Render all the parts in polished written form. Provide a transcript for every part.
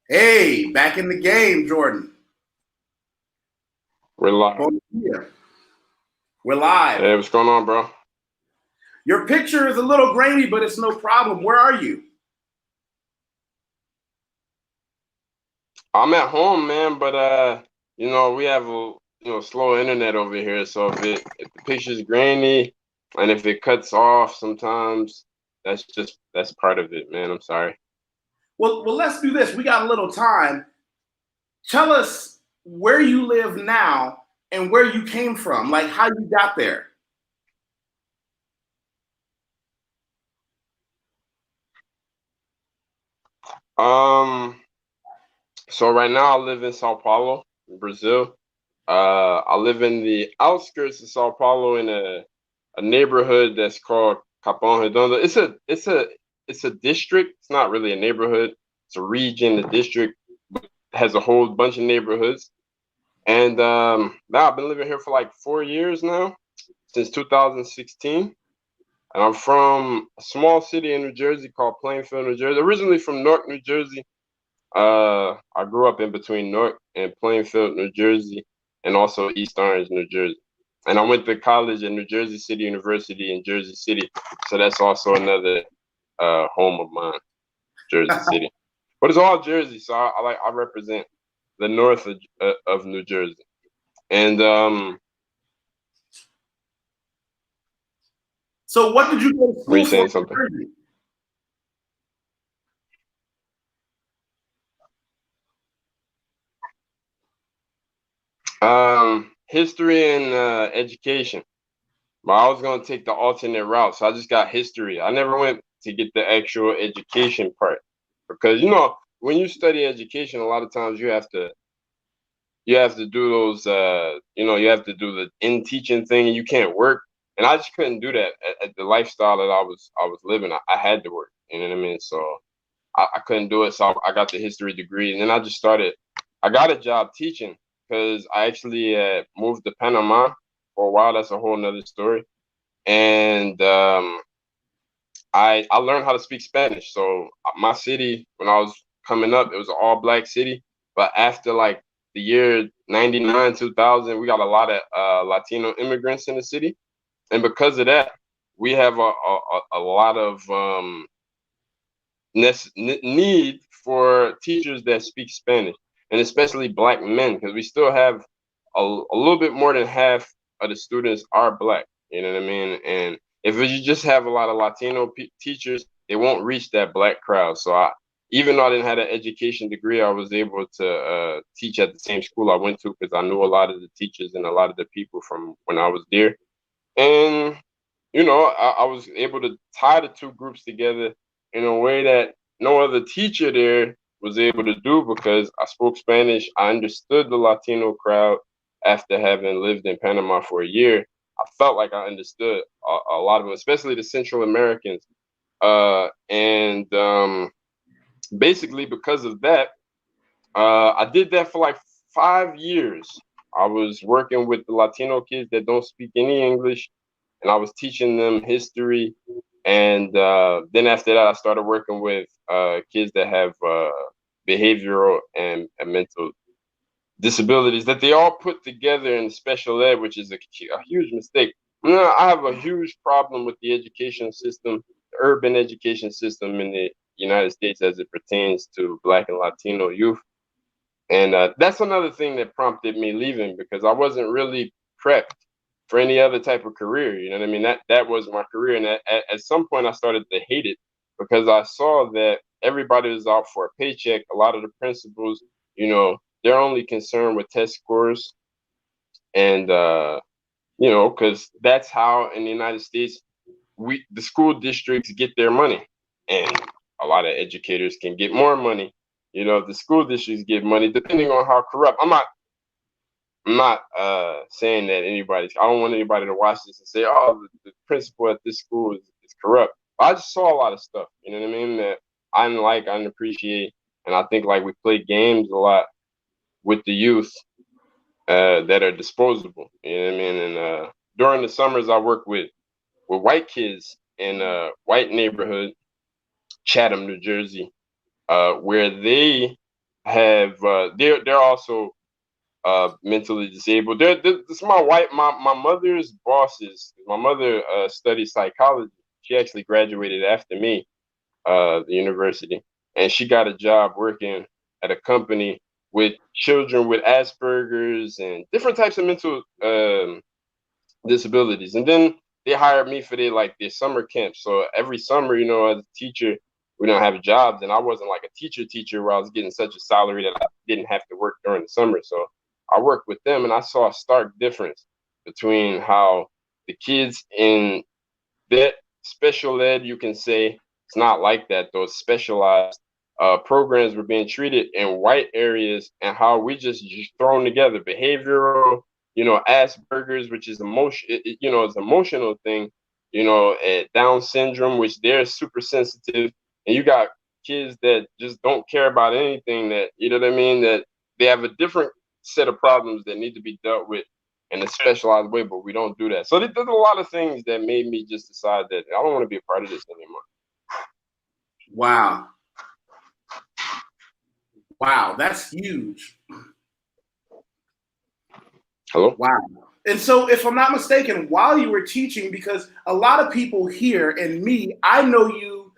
Hey, back in the game, Jordan. We're live. Here. We're live. Hey, what's going on, bro? Your picture is a little grainy, but it's no problem. Where are you? I'm at home, man, but we have a slow internet over here, so if the picture's grainy and if it cuts off sometimes, that's part of it, man. I'm sorry. Well, let's do this. We got a little time. Tell us where you live now and where you came from, like how you got there. Um, so right now I live in Sao Paulo, Brazil. I live in the outskirts of Sao Paulo in a neighborhood that's called Capão Redondo. It's a district. It's not really a neighborhood. It's a region. The district has a whole bunch of neighborhoods. And now I've been living here for like 4 years now, since 2016. And I'm from a small city in New Jersey called Plainfield, New Jersey. Originally from Newark, New Jersey. I grew up in between Newark and Plainfield, New Jersey, and also East Orange, New Jersey. And I went to college at New Jersey City University in Jersey City. So that's also another home of mine, Jersey City. But it's all Jersey, so I represent the north of New Jersey. And So what did you go to were school you for saying in something? Jersey? History and education. But I was gonna take the alternate route, so I just got history. I never went to get the actual education part because when you study education, a lot of times you have to do those you have to do the in teaching thing, and you can't work. And I just couldn't do that at the lifestyle that I was living. I had to work, you know what I mean? So I couldn't do it. So I got the history degree, and then I just started. I got a job teaching because I actually moved to Panama for a while. That's a whole nother story. And I learned how to speak Spanish. So my city, when I was coming up, it was an all black city. But after like the year 99, 2000, we got a lot of Latino immigrants in the city. And because of that, we have a lot of need for teachers that speak Spanish, and especially black men, because we still have a little bit more than half of the students are black. You know what I mean? And if you just have a lot of Latino teachers, they won't reach that black crowd. So even though I didn't have an education degree, I was able to teach at the same school I went to because I knew a lot of the teachers and a lot of the people from when I was there. And I was able to tie the two groups together in a way that no other teacher there was able to do because I spoke Spanish. I understood the Latino crowd after having lived in Panama for a year. I felt like I understood a lot of them, especially the Central Americans. And basically, because of that, I did that for like 5 years. I was working with the Latino kids that don't speak any English, and I was teaching them history. And then after that, I started working with kids that have behavioral and mental disabilities that they all put together in special ed, which is a huge mistake. I have a huge problem with the education system, the urban education system in the United States as it pertains to Black and Latino youth. And that's another thing that prompted me leaving because I wasn't really prepped for any other type of career. You know what I mean? That was my career. And at some point I started to hate it because I saw that everybody was out for a paycheck. A lot of the principals, they're only concerned with test scores. And, because that's how in the United States, the school districts get their money. And a lot of educators can get more money. The school districts get money depending on how corrupt. I'm not saying that I don't want anybody to watch this and say, oh, the principal at this school is corrupt. I just saw a lot of stuff, you know what I mean, that I didn't appreciate. And I think like we play games a lot with the youth that are disposable, you know what I mean? And during the summers, I work with white kids in a white neighborhood, Chatham, New Jersey, where they have they're also mentally disabled. This is my mother's bosses. My mother studied psychology. She actually graduated after me, the university, and she got a job working at a company with children with Asperger's and different types of mental disabilities. And then they hired me for their summer camp. So every summer, as a teacher, we don't have jobs, and I wasn't like a teacher where I was getting such a salary that I didn't have to work during the summer. So I worked with them, and I saw a stark difference between how the kids in that special ed, you can say it's not like that. Those specialized programs were being treated in white areas, and how we just thrown together behavioral, Asperger's, which is it's an emotional thing, Down syndrome, which they're super sensitive, and you got kids that just don't care about anything, that, you know what I mean, that they have a different set of problems that need to be dealt with in a specialized way, but we don't do that. So there's a lot of things that made me just decide that I don't want to be a part of this anymore. Wow. Wow, that's huge. Hello? Wow. And so, if I'm not mistaken, while you were teaching, because a lot of people here, and me, I know you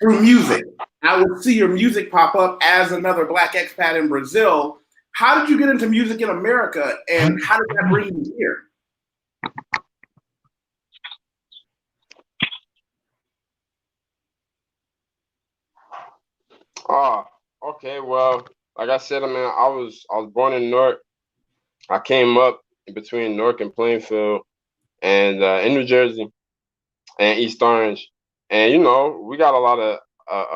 through music. I would see your music pop up as another Black expat in Brazil. How did you get into music in America, and how did that bring you here? Okay. Well, like I said, I mean, I was born in Newark. I came up in between Newark and Plainfield, and in New Jersey and East Orange, and we got a lot of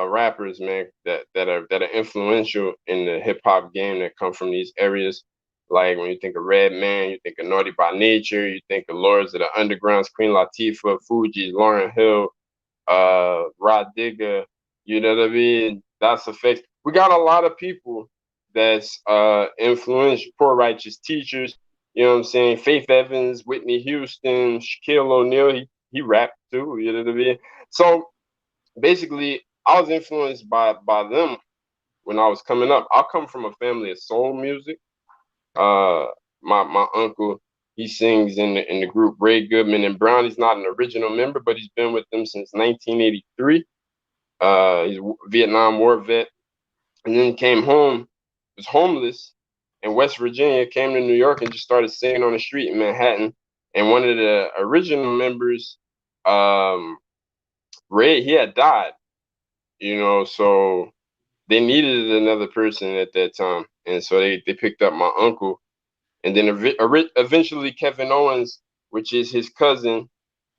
rappers, man, that are influential in the hip hop game, that come from these areas. Like when you think of Redman, you think of Naughty by Nature, you think of Lords of the Undergrounds, Queen Latifah, Fugees, Lauryn Hill, Rod Digger, you know what I mean? That's effects. We got a lot of people that's influential, Poor Righteous Teachers, you know what I'm saying? Faith Evans, Whitney Houston, Shaquille O'Neal, he rapped too, you know what I mean? So basically, I was influenced by them when I was coming up. I come from a family of soul music. My uncle, he sings in the group Ray Goodman and Brown. He's not an original member, but he's been with them since 1983. He's a Vietnam War vet, and then came home, was homeless in West Virginia, came to New York and just started singing on the street in Manhattan. And one of the original members, Ray, he had died, so they needed another person at that time. And so they picked up my uncle. And then eventually Kevin Owens, which is his cousin,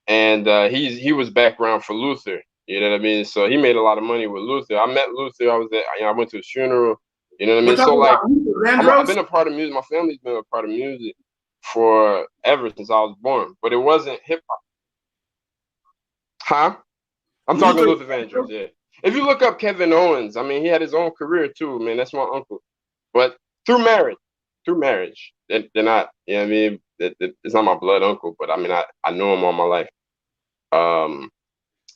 and he was background for Luther. You know what I mean? So he made a lot of money with Luther. I met Luther. I went to his funeral. You know what I mean? So like, I've been a part of music. My family's been a part of music forever since I was born. But it wasn't hip hop. Huh? I'm talking Luther Vandross, yeah. If you look up Kevin Owens, I mean, he had his own career too, man. That's my uncle. But through marriage, they're not, you know what I mean? It's not my blood uncle, but I mean, I know him all my life.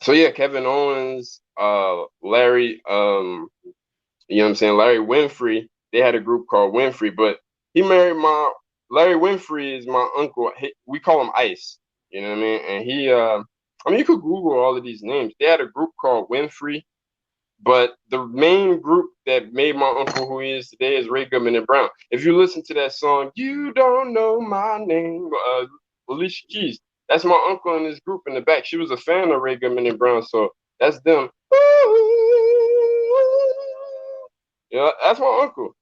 So yeah, Kevin Owens, Larry, you know what I'm saying? Larry Winfrey, they had a group called Winfrey, but Larry Winfrey is my uncle. We call him Ice, you know what I mean? And he, I mean, you could Google all of these names. They had a group called Winfrey, but the main group that made my uncle who he is today is Ray Goodman and Brown. If you listen to that song, "You Don't Know My Name," Alicia Keys, that's my uncle in this group in the back. She was a fan of Ray Goodman and Brown, so that's them. That's my uncle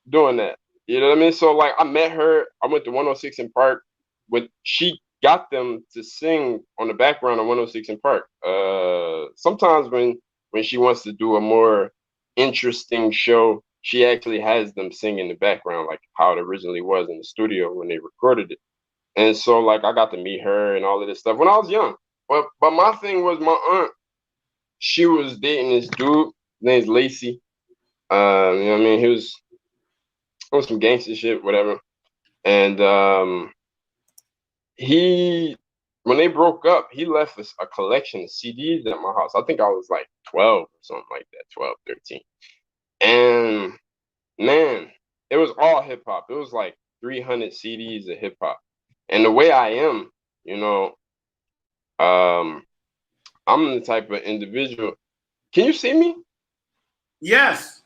doing that. You know what I mean? So like, I met her. I went to 106 in Park. She got them to sing on the background of 106 in Park. Sometimes when she wants to do a more interesting show, she actually has them sing in the background, like how it originally was in the studio when they recorded it. And so like, I got to meet her and all of this stuff when I was young. But my thing was, my aunt, she was dating this dude, his name's Lacey. You know what I mean? He was on some gangster shit, whatever. And when they broke up, he left us a collection of CDs at my house. I think I was like 12 or something like that, 12, 13. And Man, it was all hip hop. It was like 300 CDs of hip hop. And the way I am, you know, um, I'm the type of individual. Can you see me? Yes.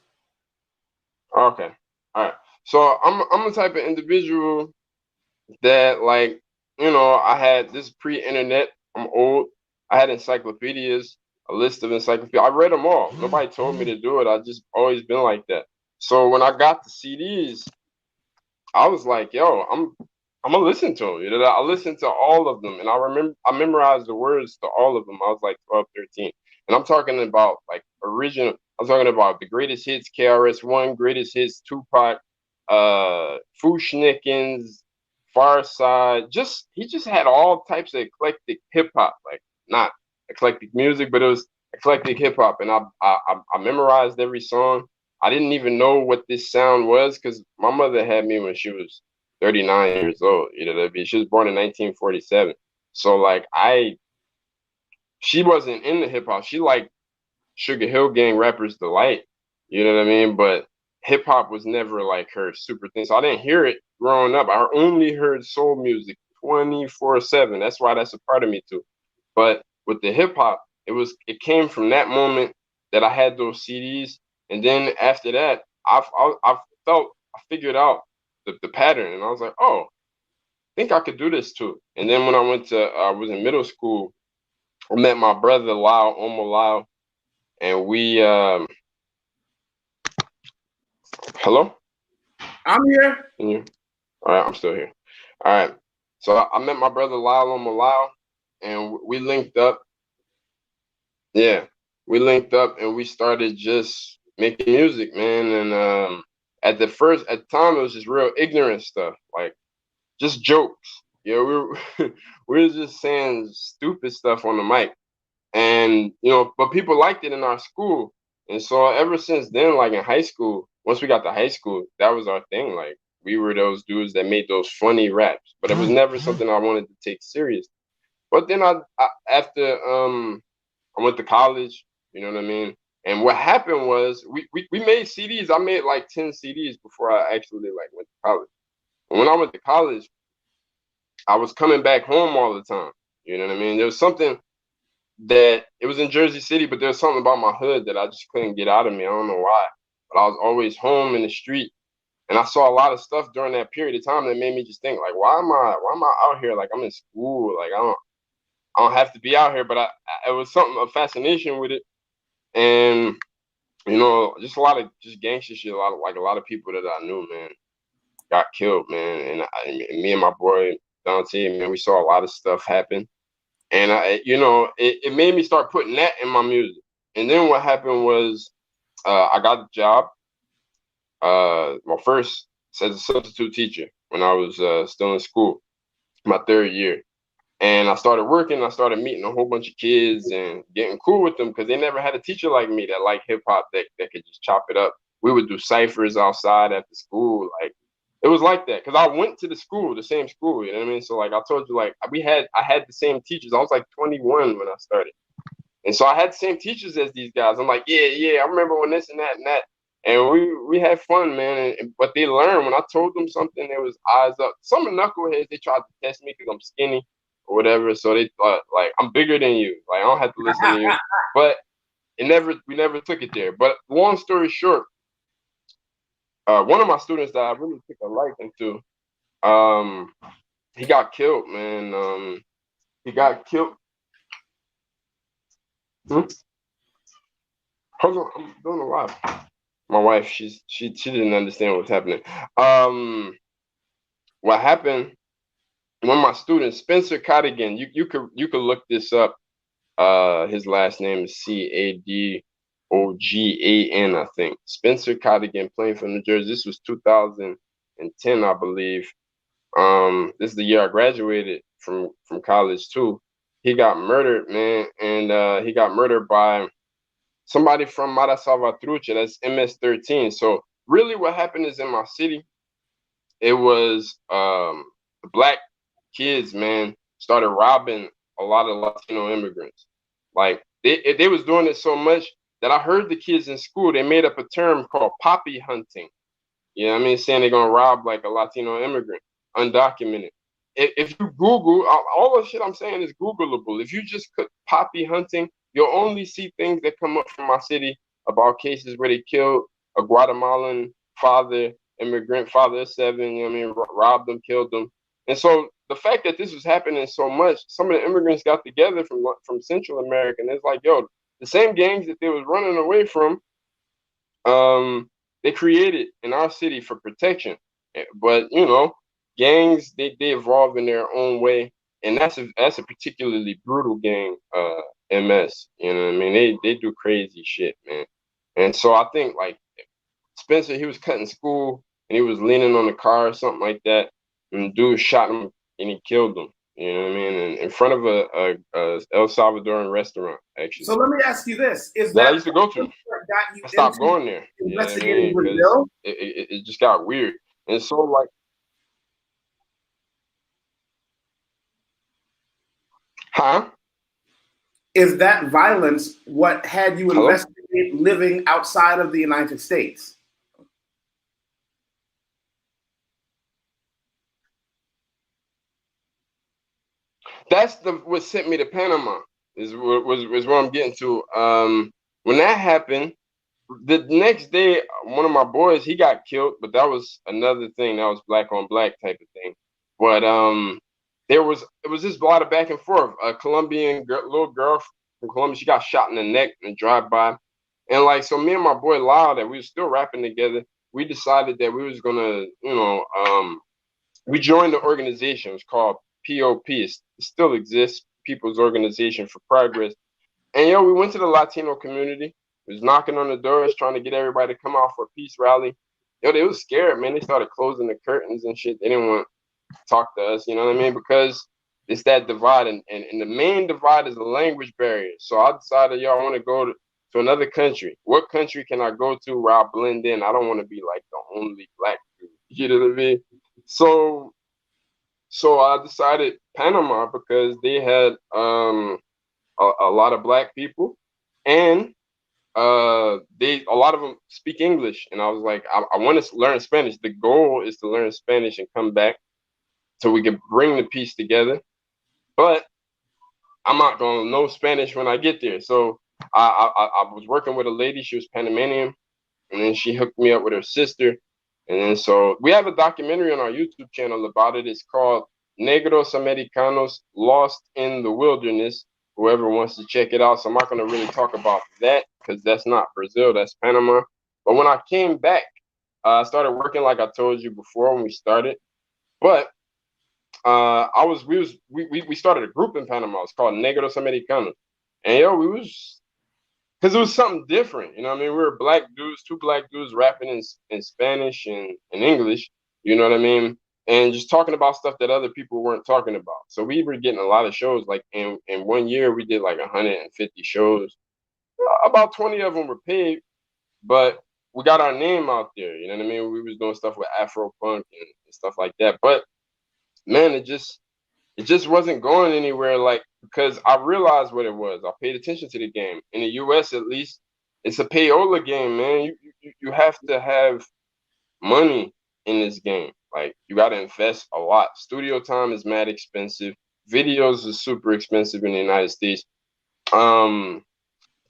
Okay. All right. So I'm the type of individual that, like, I had this pre-internet. I'm old. I had encyclopedias, a list of encyclopedias. I read them all. Nobody told me to do it. I just always been like that. So when I got the CDs, I was like, yo, I'm gonna listen to them. I listened to all of them, and I memorized the words to all of them. I was like 12, 13, and I'm talking about like original. I'm talking about the greatest hits, KRS-One, greatest hits, Tupac, Fushnikins, Far Side. He just had all types of eclectic hip hop, like not eclectic music, but it was eclectic hip hop, and I memorized every song. I didn't even know what this sound was because my mother had me when she was 39 years old. She was born in 1947. So like she wasn't into hip hop. She liked Sugar Hill Gang rappers delight. You know what I mean? But hip hop was never like her super thing. So I didn't hear it growing up. I only heard soul music 24/7. That's why that's a part of me too. But with the hip hop, it came from that moment that I had those CDs, and then after that, I figured out the pattern, and I was like, oh, I think I could do this too. And then when I was in middle school, I met my brother Lyle, Omo Lyle, and we hello? I'm here. Can you? All right, I'm still here. All right. So I met my brother Lyle Omo Lyle, and we linked up. Yeah, we linked up and we started just making music, man. And at the time, it was just real ignorant stuff, like just jokes. We were we were just saying stupid stuff on the mic, and but people liked it in our school. And so ever since then, like in high school, once we got to high school, that was our thing. Like we were those dudes that made those funny raps, but it was never something I wanted to take serious. But then after I went to college, you know what I mean? And what happened was we made CDs. I made like 10 CDs before I actually like went to college. And when I went to college, I was coming back home all the time. You know what I mean? There was something that it was in Jersey City, but there was something about my hood that I just couldn't get out of me. I don't know why. But I was always home in the street. And I saw a lot of stuff during that period of time that made me just think like, why am I out here? Like I'm in school. Like I don't have to be out here. But it was something, a fascination with it. And just a lot of just gangster shit. A lot of people that I knew, man, got killed, man. And me and my boy Dante, man, we saw a lot of stuff happen. And it made me start putting that in my music. And then what happened was, I got the job. My first as a substitute teacher when I was still in school, my third year. And I started working. I started meeting a whole bunch of kids and getting cool with them because they never had a teacher like me that liked hip hop that could just chop it up. We would do ciphers outside after school. Like it was like that because I went to the same school. You know what I mean? So like I told you, like I had the same teachers. I was like 21 when I started, and so I had the same teachers as these guys. I'm like, yeah, I remember when this and that and that. And we had fun, man. But they learned when I told them something, there was eyes up. Some knuckleheads, they tried to test me because I'm skinny or whatever. So they thought like I'm bigger than you. Like I don't have to listen to you. But we never took it there. But long story short, one of my students that I really took a liking to, he got killed, man. He got killed. Hmm? Hold on, I'm doing a live. My wife, she didn't understand what was happening. What happened? One of my students, Spencer Cadigan, you could look this up. His last name is Cadogan, I think. Spencer Cadigan, playing for New Jersey. This was 2010, I believe. This is the year I graduated from college too. He got murdered, man, and he got murdered by somebody from Mara Salvatrucha. That's MS-13. So really, what happened is in my city, it was the black kids, man, started robbing a lot of Latino immigrants. Like they was doing it so much that I heard the kids in school, they made up a term called poppy hunting. You know what I mean? Saying they're gonna rob like a Latino immigrant, undocumented. If you Google all the shit I'm saying is Googleable. If you just put poppy hunting, you'll only see things that come up from my city about cases where they killed a Guatemalan father, immigrant father of 7. You know what I mean? Robbed them, killed them. And so the fact that this was happening so much, some of the immigrants got together from Central America, and it's like, yo, the same gangs that they was running away from, they created in our city for protection. But you know, gangs they evolve in their own way, and that's a particularly brutal gang, MS. You know what I mean? They do crazy shit, man. And so I think like Spencer, he was cutting school and he was leaning on the car or something like that, and the dude shot him and he killed him. You know what I mean? In front of a El Salvadoran restaurant, actually. So let me ask you this: Is that I that used to go to? I stopped going there. You know what I mean? Because it just got weird. And so like, huh? Is that violence what had you Hello? investigate living outside of the United States? That's what sent me to Panama. Is what I'm getting to. When that happened, the next day, one of my boys, he got killed, but that was another thing. That was black on black type of thing. But it was just a lot of back and forth. A Colombian little girl from Colombia, she got shot in the neck in a drive-by, and like so, me and my boy Lyle, that we were still rapping together, we decided that we was gonna, we joined the organization. It was called POP. It still exists, People's Organization for Progress. And yo, we went to the Latino community. We was knocking on the doors, trying to get everybody to come out for a peace rally. Yo, they was scared, man. They started closing the curtains and shit. They didn't want to talk to us, you know what I mean? Because it's that divide, and the main divide is the language barrier. So I decided, yo, I want to go to another country. What country can I go to where I blend in? I don't want to be like the only black dude. You know what I mean? So I decided Panama because they had a lot of black people, and a lot of them speak English, and I was like, I want to learn Spanish. The goal is to learn Spanish and come back so we can bring the piece together. But I'm not gonna know Spanish when I get there. So I was working with a lady. She was Panamanian, and then she hooked me up with her sister. And then so we have a documentary on our YouTube channel about it. It's called Negros Americanos Lost in the Wilderness. Whoever wants to check it out. So I'm not going to really talk about that because that's not Brazil, that's Panama. But when I came back, I started working like I told you before when we started. But we started a group in Panama. It's called Negros Americanos. And yo, we was, because it was something different, you know what I mean? We were black dudes, 2 black dudes rapping in Spanish and in English, you know what I mean? And just talking about stuff that other people weren't talking about. So we were getting a lot of shows. Like in 1 year, we did like 150 shows. About 20 of them were paid, but we got our name out there, you know what I mean? We was doing stuff with Afro punk and stuff like that. But man, it just wasn't going anywhere, like, because I realized what it was. I paid attention to the game. In the US, at least, it's a payola game, man. You have to have money in this game. Like, you got to invest a lot. Studio time is mad expensive. Videos are super expensive in the United States.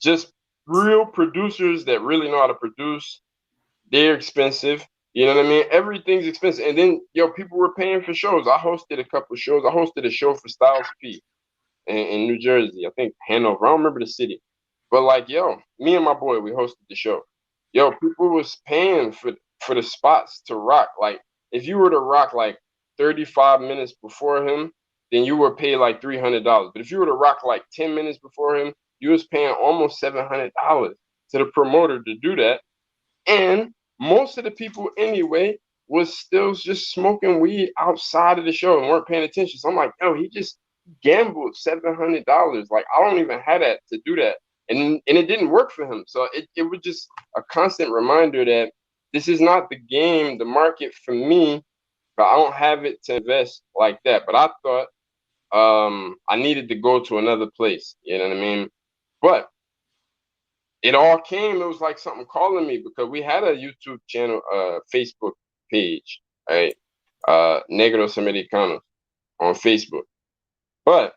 Just real producers that really know how to produce, they're expensive. You know what I mean? Everything's expensive. And then, yo, people were paying for shows. I hosted a couple shows. I hosted a show for Styles P in New Jersey. I think Hanover. I don't remember the city. But like, yo, me and my boy, we hosted the show. Yo, people was paying for the spots to rock. Like, if you were to rock like 35 minutes before him, then you were paid like $300. But if you were to rock like 10 minutes before him, you was paying almost $700 to the promoter to do that. And most of the people anyway was still just smoking weed outside of the show and weren't paying attention. So I'm like, yo, he just gambled $700. Like, I don't even have that to do that. And it didn't work for him. So it was just a constant reminder that this is not the game, the market for me, but I don't have it to invest like that. But I thought I needed to go to another place. You know what I mean? But it all came. It was like something calling me because we had a YouTube channel, Facebook page, right? Negros Americanos on Facebook, but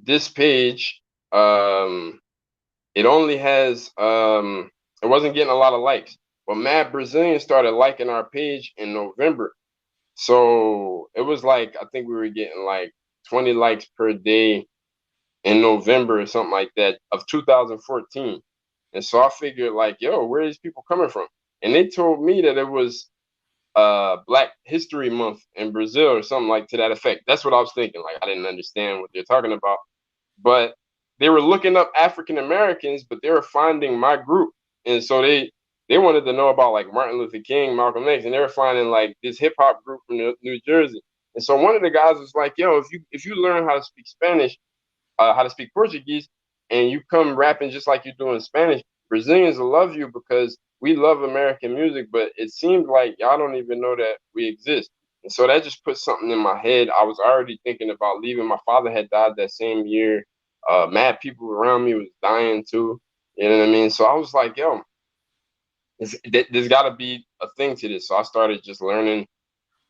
this page, it only has, it wasn't getting a lot of likes. But mad Brazilians started liking our page in November. So it was like, I think we were getting like 20 likes per day in November or something like that of 2014. And so I figured like, yo, where are these people coming from? And they told me that it was Black History Month in Brazil or something like to that effect. That's what I was thinking. Like I didn't understand what they're talking about. But they were looking up African Americans, but they were finding my group. And so they wanted to know about like Martin Luther King, Malcolm X, and they were finding like this hip hop group from New Jersey. And so one of the guys was like, yo, if you learn how to speak Spanish, how to speak Portuguese, and you come rapping just like you do in Spanish, Brazilians will love you because we love American music, but it seemed like y'all don't even know that we exist. And so that just put something in my head. I was already thinking about leaving. My father had died that same year. Mad people around me was dying too. You know what I mean? So I was like, yo, there's got to be a thing to this. So I started just learning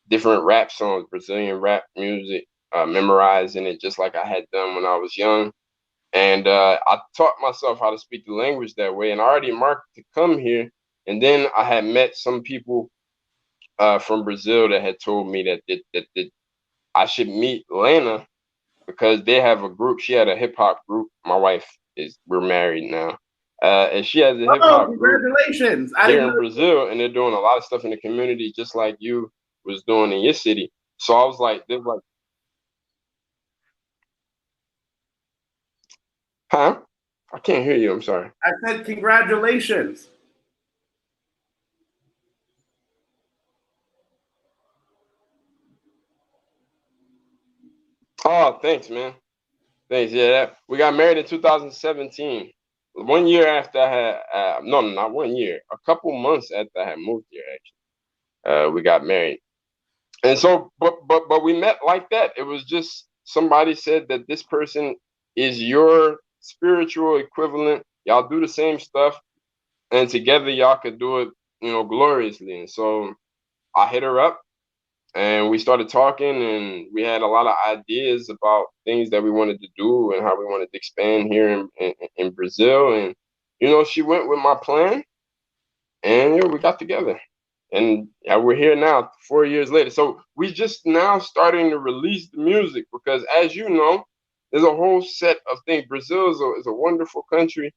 different rap songs, Brazilian rap music, memorizing it just like I had done when I was young. And I taught myself how to speak the language that way. And I already marked to come here. And then I had met some people from Brazil that had told me that I should meet Lana because they have a group. She had a hip hop group. My wife we're married now. And she has a hip Oh, hop group congratulations. here in Brazil. And they're doing a lot of stuff in the community, just like you was doing in your city. So I was like, they're like, huh? I can't hear you. I'm sorry. I said congratulations. Oh, thanks, man. Thanks. Yeah, we got married in 2017. 1 year after I had, no, not 1 year. A couple months after I had moved here, actually, we got married. And so, but we met like that. It was just somebody said that this person is your spiritual equivalent. Y'all do the same stuff, and together y'all could do it, gloriously. And so I hit her up and we started talking and we had a lot of ideas about things that we wanted to do and how we wanted to expand here in Brazil. And, she went with my plan and we got together. And yeah, we're here now 4 years later. So we just now starting to release the music because as you know, there's a whole set of things. Brazil is a wonderful country,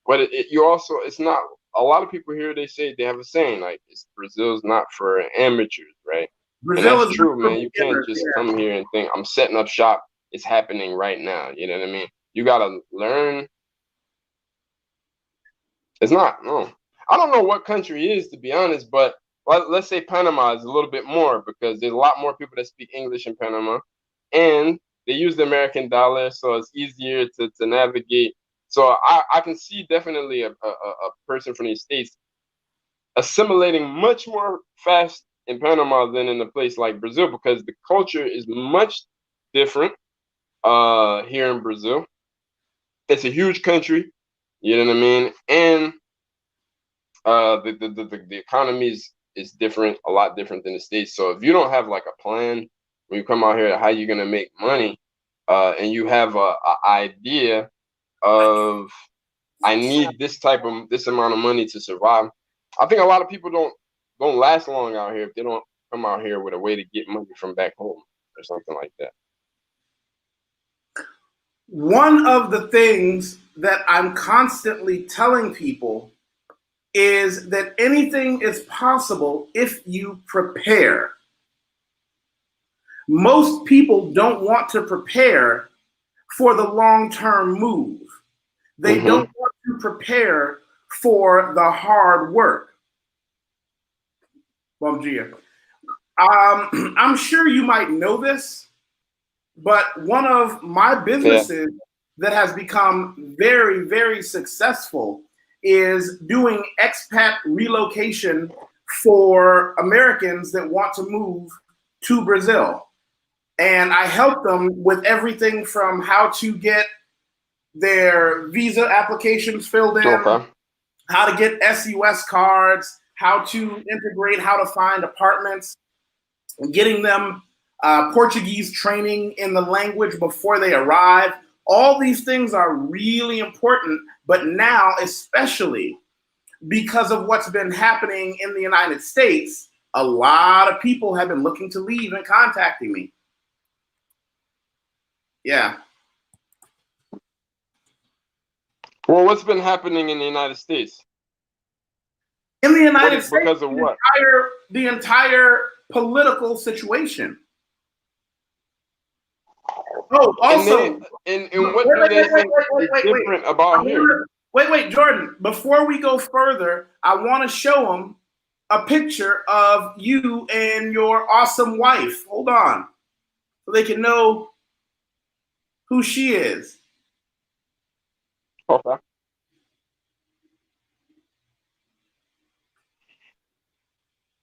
but it's not, a lot of people here, they say, they have a saying like Brazil's not for amateurs, right? And Brazil that's is true, man. You can't just come here and think I'm setting up shop. It's happening right now. You know what I mean? You gotta learn. It's not. No, I don't know what country it is, to be honest, but let's say Panama is a little bit more because there's a lot more people that speak English in Panama, and they use the American dollar, so it's easier to navigate. So I can see definitely a person from the States assimilating much more fast in Panama than in a place like Brazil because the culture is much different here in Brazil. It's a huge country, you know what I mean, and the economy is different, a lot different than the States. So if you don't have like a plan when you come out here, how you're gonna make money, and you have a idea of I need this amount of money to survive. I think a lot of people don't last long out here if they don't come out here with a way to get money from back home or something like that. One of the things that I'm constantly telling people is that anything is possible if you prepare. Most people don't want to prepare for the long-term move. They don't want to prepare for the hard work. Bom dia. I'm sure you might know this, but one of my businesses that has become very, very successful is doing expat relocation for Americans that want to move to Brazil. And I help them with everything from how to get their visa applications filled in, Okay. how to get SUS cards, how to integrate, how to find apartments, getting them Portuguese training in the language before they arrive. All these things are really important, but now, especially because of what's been happening in the United States, a lot of people have been looking to leave and contacting me. Yeah. Well, what's been happening in the United States? In the United States, because of what? The entire political situation. Oh, also, and what do they think is different about here? Wait, Jordan. Before we go further, I want to show them a picture of you and your awesome wife. Hold on, so they can know who she is. Okay.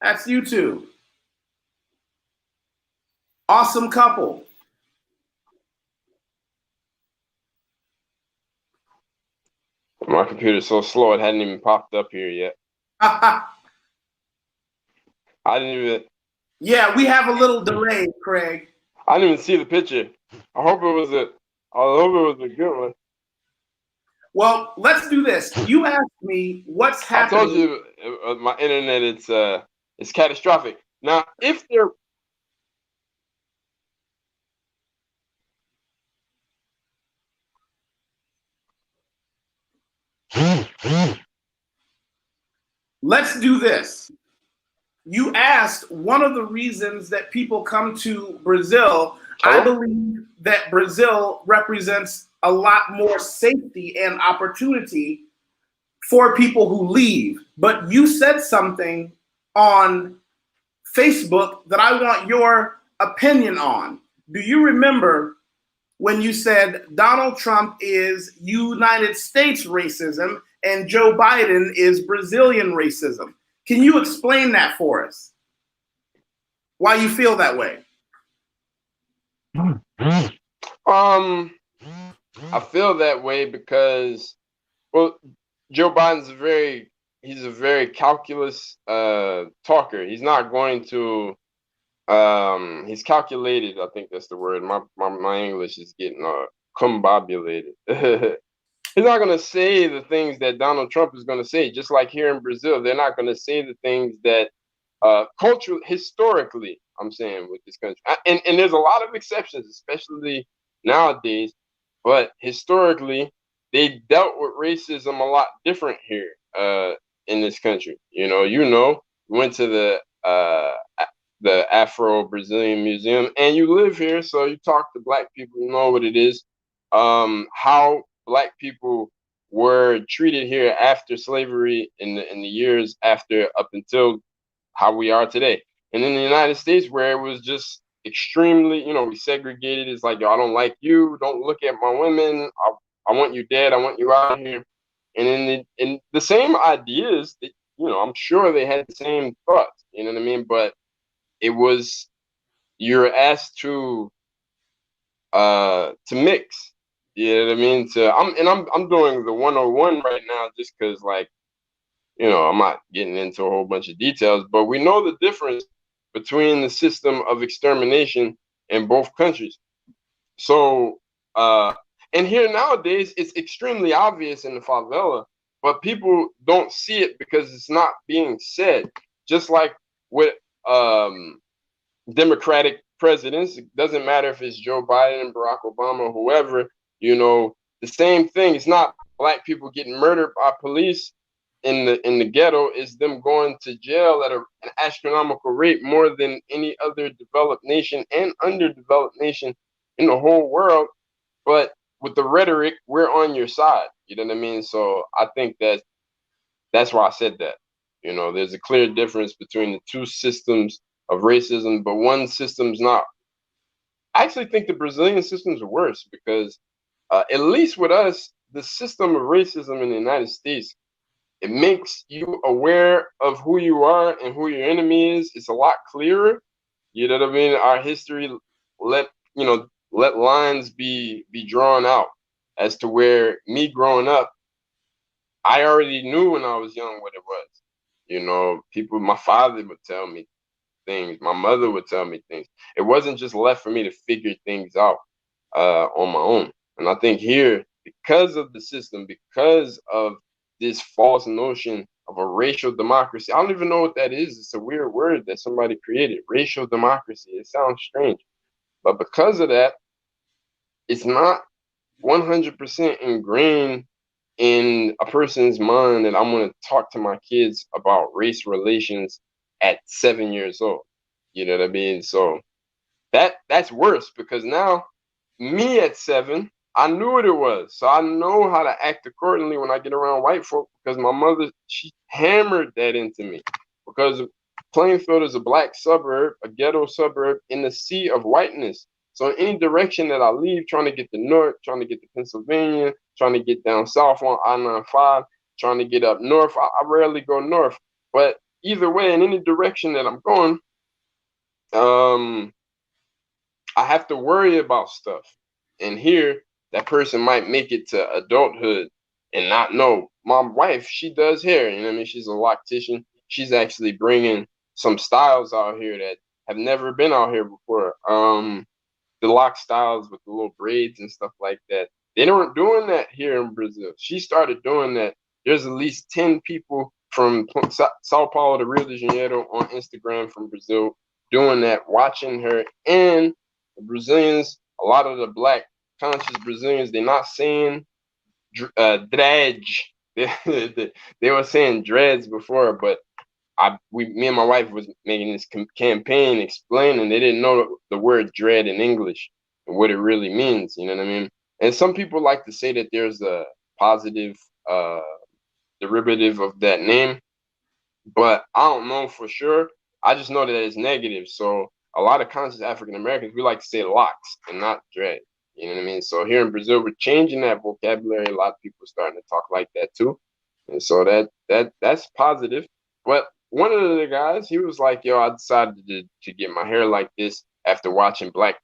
That's you two. Awesome couple. My computer's so slow it hadn't even popped up here yet. I didn't even. Yeah, we have a little delay, Craig. I didn't even see the picture. I hope it was a good one. Well, let's do this. You asked me what's happening. I told you my internet it's catastrophic. Now, if there Let's do this. You asked one of the reasons that people come to Brazil. Hello? I believe that Brazil represents a lot more safety and opportunity for people who leave. But you said something on Facebook that I want your opinion on. Do you remember when you said Donald Trump is United States racism and Joe Biden is Brazilian racism? Can you explain that for us? Why you feel that way? I feel that way because, well, Joe Biden's he's a very calculus talker. He's not going to he's calculated. I think that's the word. My English is getting combobulated. He's not going to say the things that Donald Trump is going to say. Just like here in Brazil, they're not going to say the things that culturally, historically, I'm saying with this country. And there's a lot of exceptions, especially nowadays. But historically, they dealt with racism a lot different here in this country. You went to the Afro-Brazilian Museum, and you live here, so you talk to Black people, you know what it is. How Black people were treated here after slavery in the years after, up until how we are today. And in the United States, where it was just extremely, we segregated. It's like, yo, I don't like you. Don't look at my women. I want you dead. I want you out of here. And in the same ideas, that, I'm sure they had the same thoughts. You know what I mean? But it was, you're asked to mix. You know what I mean? I'm doing the 101 right now just because, like, I'm not getting into a whole bunch of details, but we know the difference between the system of extermination in both countries. So, and here nowadays, it's extremely obvious in the favela, but people don't see it because it's not being said. Just like with Democratic presidents, it doesn't matter if it's Joe Biden, Barack Obama, whoever, the same thing. It's not Black people getting murdered by police in the ghetto, is them going to jail at an astronomical rate, more than any other developed nation and underdeveloped nation in the whole world. But with the rhetoric, we're on your side. You know what I mean? So I think that's why I said that. There's a clear difference between the two systems of racism, but one system's not. I actually think the Brazilian systems are worse because, at least with us, the system of racism in the United States, it makes you aware of who you are and who your enemy is. It's a lot clearer. You know what I mean? Our history let lines be drawn out as to where me growing up, I already knew when I was young what it was. You know, people, my father would tell me things, my mother would tell me things. It wasn't just left for me to figure things out on my own. And I think here, because of the system, because of this false notion of a racial democracy, I don't even know what that is. It's a weird word that somebody created, racial democracy. It sounds strange. But because of that, it's not 100% ingrained in a person's mind that I'm going to talk to my kids about race relations at 7 years old. You know what I mean? So that's worse, because now me at 7, I knew what it was. So I know how to act accordingly when I get around white folk, because my mother, she hammered that into me. Because Plainfield is a black suburb, a ghetto suburb in the sea of whiteness. So in any direction that I leave, trying to get to north, trying to get to Pennsylvania, trying to get down south on I-95, trying to get up north, I rarely go north. But either way, in any direction that I'm going, I have to worry about stuff. And here, that person might make it to adulthood and not know. My wife, she does hair. You know what I mean? She's a loctician. She's actually bringing some styles out here that have never been out here before. The lock styles with the little braids and stuff like that. They weren't doing that here in Brazil. She started doing that. There's at least 10 people from Sao Paulo to Rio de Janeiro on Instagram from Brazil doing that, watching her. And the Brazilians, a lot of the black conscious Brazilians, they're not saying dredge. They were saying dreads before, but me and my wife was making this campaign explaining they didn't know the word dread in English and what it really means. You know what I mean? And some people like to say that there's a positive derivative of that name, but I don't know for sure. I just know that it's negative. So a lot of conscious African Americans, we like to say locks and not dread. You know what I mean? So here in Brazil, we're changing that vocabulary. A lot of people are starting to talk like that too, and so that's positive. But one of the guys, he was like, "Yo, I decided to get my hair like this after watching Black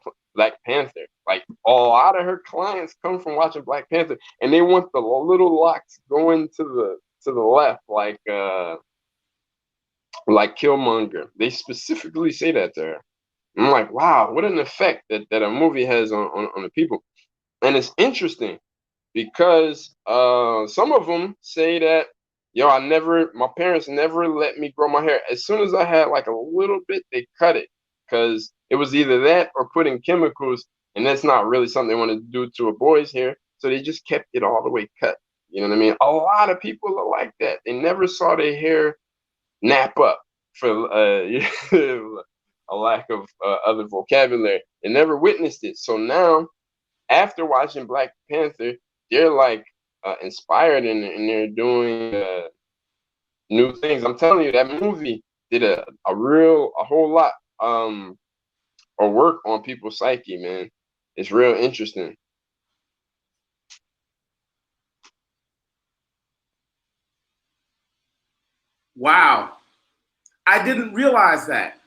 Panther. Like a lot of her clients come from watching Black Panther, and they want the little locks going to the left, like Killmonger." They specifically say that to her. I'm like, wow, what an effect that a movie has on the people. And it's interesting because some of them say that, yo, my parents never let me grow my hair. As soon as I had like a little bit, they cut it, because it was either that or putting chemicals, and that's not really something they want to do to a boy's hair. So they just kept it all the way cut. You know what I mean? A lot of people are like that. They never saw their hair nap up, for a lack of other vocabulary. They never witnessed it. So now, after watching Black Panther, they're like inspired, and they're doing new things. I'm telling you, that movie did a whole lot of work on people's psyche, man. It's real interesting. Wow. I didn't realize that.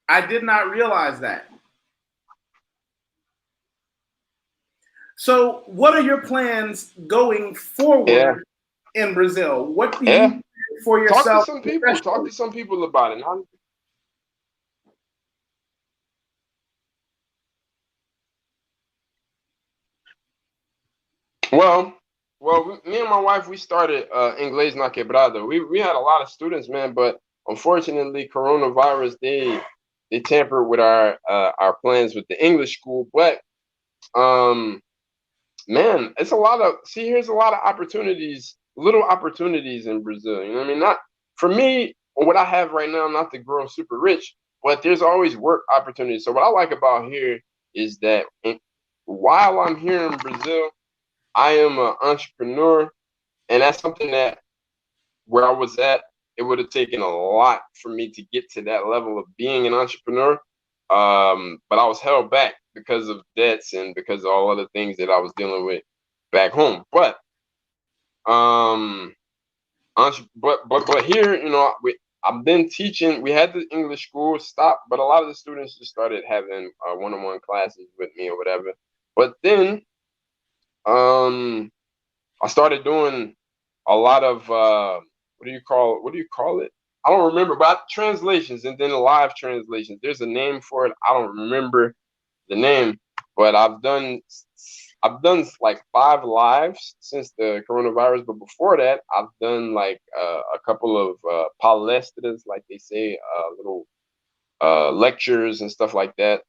I did not realize that. So what are your plans going forward in Brazil? What do you do for yourself? Talk to some people about it. Well, me and my wife, we started Inglés na Quebrada. We had a lot of students, man, but unfortunately, coronavirus, they tampered with our plans with the English school. But man, it's a lot of here's a lot of opportunities, little opportunities in Brazil. You know what I mean? Not for me, what I have right now, not to grow super rich, but there's always work opportunities. So what I like about here is that while I'm here in Brazil, I am an entrepreneur, and that's something that where I was at, it would have taken a lot for me to get to that level of being an entrepreneur. But I was held back because of debts and because of all other things that I was dealing with back home. But here, you know, I've been teaching. We had the English school stop, but a lot of the students just started having one-on-one classes with me or whatever. But then I started doing a lot of what do you call it? I don't remember, but translations and then live translations. There's a name for it. I don't remember the name, but I've done like 5 lives since the coronavirus. But before that, I've done like a couple of palestras, like they say, little lectures and stuff like that.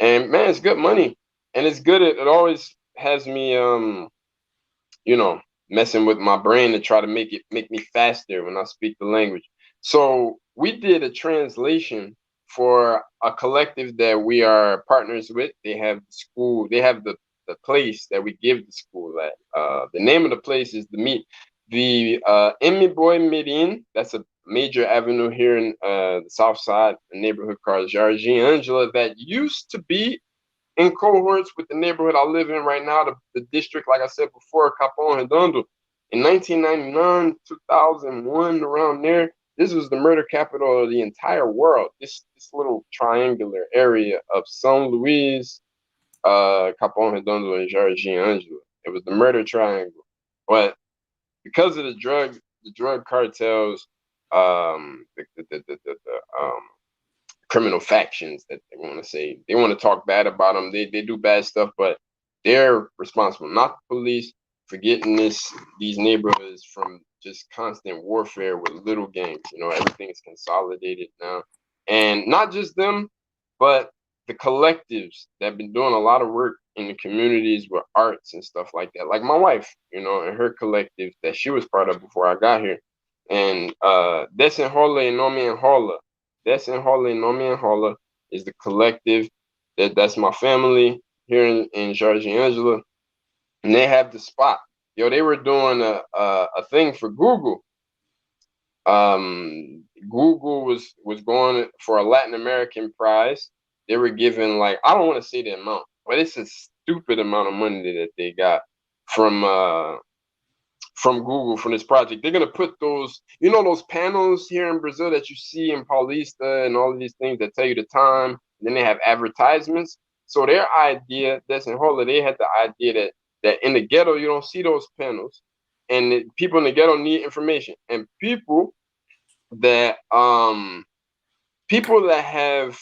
And man, it's good money, and it's good. It always has me you know, messing with my brain to try to make me faster when I speak the language. So we did a translation for a collective that we are partners with. They have the school, they have the place that we give the school at. The name of the place is the Emmy Boy Medin. That's a major avenue here in the South Side, a neighborhood called Jardim Angela that used to be in cohorts with the neighborhood I live in right now, the district, like I said before, Capão Redondo. In 1999, 2001, around there, this was the murder capital of the entire world. This little triangular area of São Luís, Capão Redondo, and Jardim Angela. It was the murder triangle. But because of the drug cartels, criminal factions that they want to say. They want to talk bad about them. They do bad stuff, but they're responsible, not the police, for getting these neighborhoods from just constant warfare with little gangs. You know, everything is consolidated now. And not just them, but the collectives that have been doing a lot of work in the communities with arts and stuff like that. Like my wife, you know, and her collective that she was part of before I got here. And Desenrola e Nome Enrola. Desenrola e Nome Enrola is the collective that's my family here in Jardim Angela. And they have the spot. Yo, they were doing a thing for Google. Google was going for a Latin American prize. They were given, like, I don't want to say the amount, but it's a stupid amount of money that they got from Google from this project. They're gonna put those, you know, those panels here in Brazil that you see in Paulista and all of these things that tell you the time. And then they have advertisements. So their idea, that's in Hola, they had the idea that in the ghetto you don't see those panels, and people in the ghetto need information. And people that have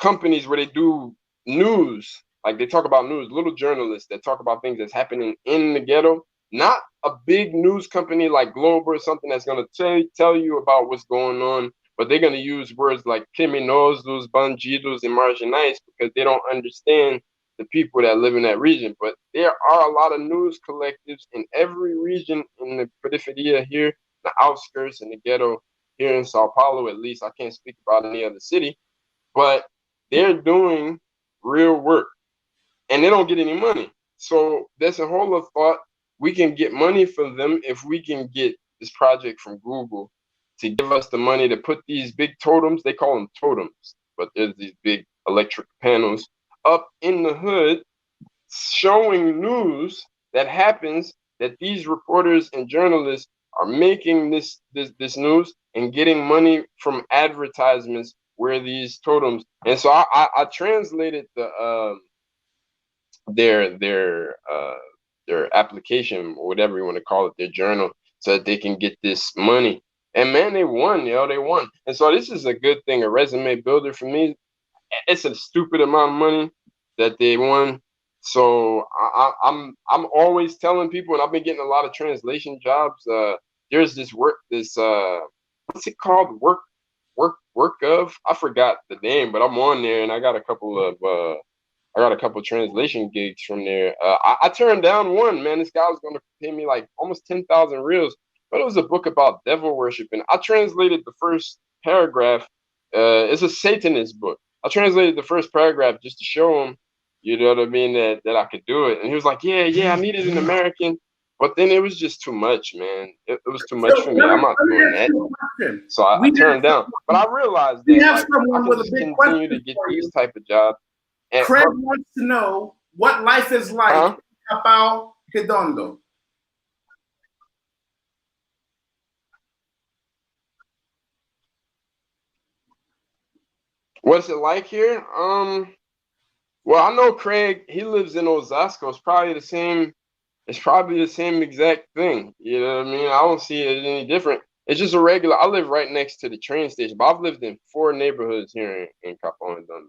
companies where they do news, like they talk about news, little journalists that talk about things that's happening in the ghetto. Not a big news company like Globe or something that's going to tell you about what's going on, but they're going to use words like criminosos, bandidos, and marginais because they don't understand the people that live in that region. But there are a lot of news collectives in every region in the periferia here, the outskirts, and the ghetto here in Sao Paulo, at least. I can't speak about any other city, but they're doing real work and they don't get any money. So that's a whole other thought. We can get money for them if we can get this project from Google to give us the money to put these big totems. They call them totems, but there's these big electric panels up in the hood showing news that happens, that these reporters and journalists are making this news and getting money from advertisements where these totems. And so I translated their application or whatever you want to call it, their journal, so that they can get this money. And man, they won, they won. And so this is a good thing, a resume builder for me. It's a stupid amount of money that they won. So I'm always telling people, and I've been getting a lot of translation jobs. There's this what's it called? Work of? I forgot the name, but I'm on there and I got a couple of translation gigs from there. I turned down one, man. This guy was going to pay me like almost 10,000 reals, but it was a book about devil worship. And I translated the first paragraph. It's a Satanist book. I translated the first paragraph just to show him, you know what I mean, that I could do it. And he was like, yeah, I needed an American. But then it was just too much, man. It was too much for me. I'm not doing that. So I turned down. But I realized that I can just continue to get these type of jobs. Craig wants to know what life is like in Capão Redondo. What's it like here? Well, I know Craig. He lives in Osasco. It's probably the same. It's probably the same exact thing. You know what I mean? I don't see it any different. It's just a regular. I live right next to the train station, but I've lived in 4 neighborhoods here in Capão Redondo.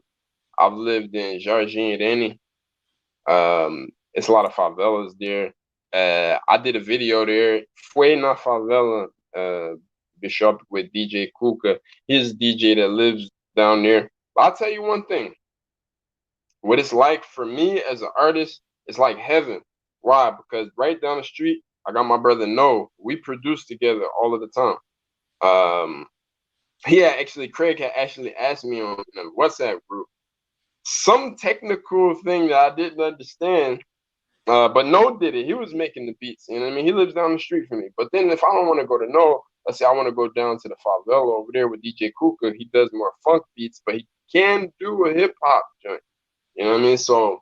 I've lived in Jardim Irene. It's a lot of favelas there. I did a video there. Foi na favela, BiXop with DJ Kuka. He's a DJ that lives down there. But I'll tell you one thing. What it's like for me as an artist, it's like heaven. Why? Because right down the street, I got my brother No. We produce together all of the time. Um, Craig had actually asked me on a WhatsApp group some technical thing that I didn't understand. But No did it. He was making the beats. You know what I mean? He lives down the street from me. But then if I don't want to go to No, let's say I want to go down to the favela over there with DJ Kuka. He does more funk beats, but he can do a hip hop joint. You know what I mean? So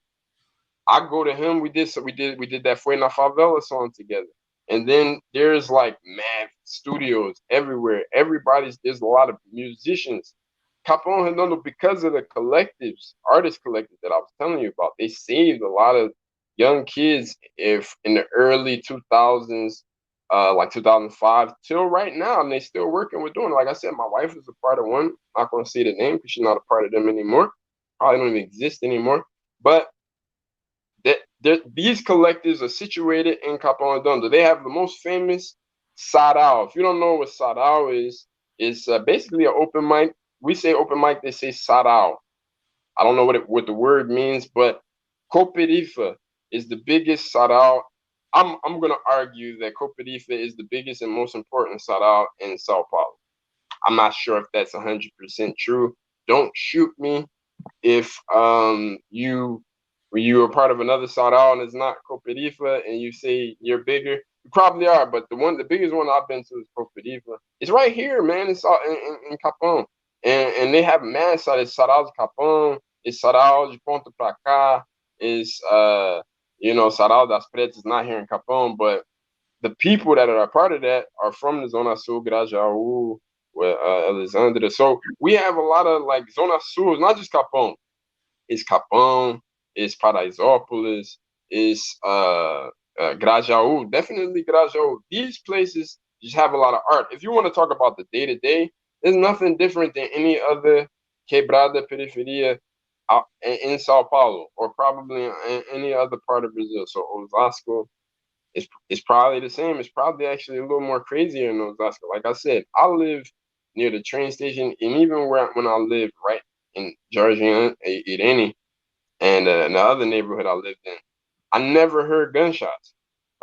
I go to him. We did that Fue na Favela song together. And then there's like mad studios everywhere. There's a lot of musicians. Capão Redondo, because of the collectives, artist collectives that I was telling you about, they saved a lot of young kids if in the early 2000s, like 2005 till right now, and they still working with doing it. Like I said, my wife is a part of one. I'm not gonna say the name because she's not a part of them anymore. Probably don't even exist anymore. But these collectives are situated in Capão Redondo. They have the most famous sarau. If you don't know what sarau is, it's basically an open mic. We say open mic, they say sarau. I don't know what the word means, but Cooperifa is the biggest sarau. I'm gonna argue that Cooperifa is the biggest and most important sarau in Sao Paulo. I'm not sure if that's 100% true. Don't shoot me if you are part of another sarau and it's not Cooperifa and you say you're bigger. You probably are, but the biggest one I've been to is Cooperifa. It's right here, man. It's all in Capão. And they have mad sarau de Capão, it's sarau de Ponta pra cá, it's sarau das Pretas, not here in Capão, but the people that are a part of that are from the Zona Sul, Grajaú, Alexandria. So we have a lot of like Zona Sul, not just Capão. It's Capão, it's Paraisópolis, it's Grajaú, definitely Grajaú. These places just have a lot of art. If you want to talk about the day-to-day, there's nothing different than any other quebrada periferia in Sao Paulo or probably in any other part of Brazil. So Osasco is probably the same. It's probably actually a little more crazier in Osasco. Like I said, I live near the train station, and even when I lived right in Jardim Irene and the other neighborhood I lived in, I never heard gunshots.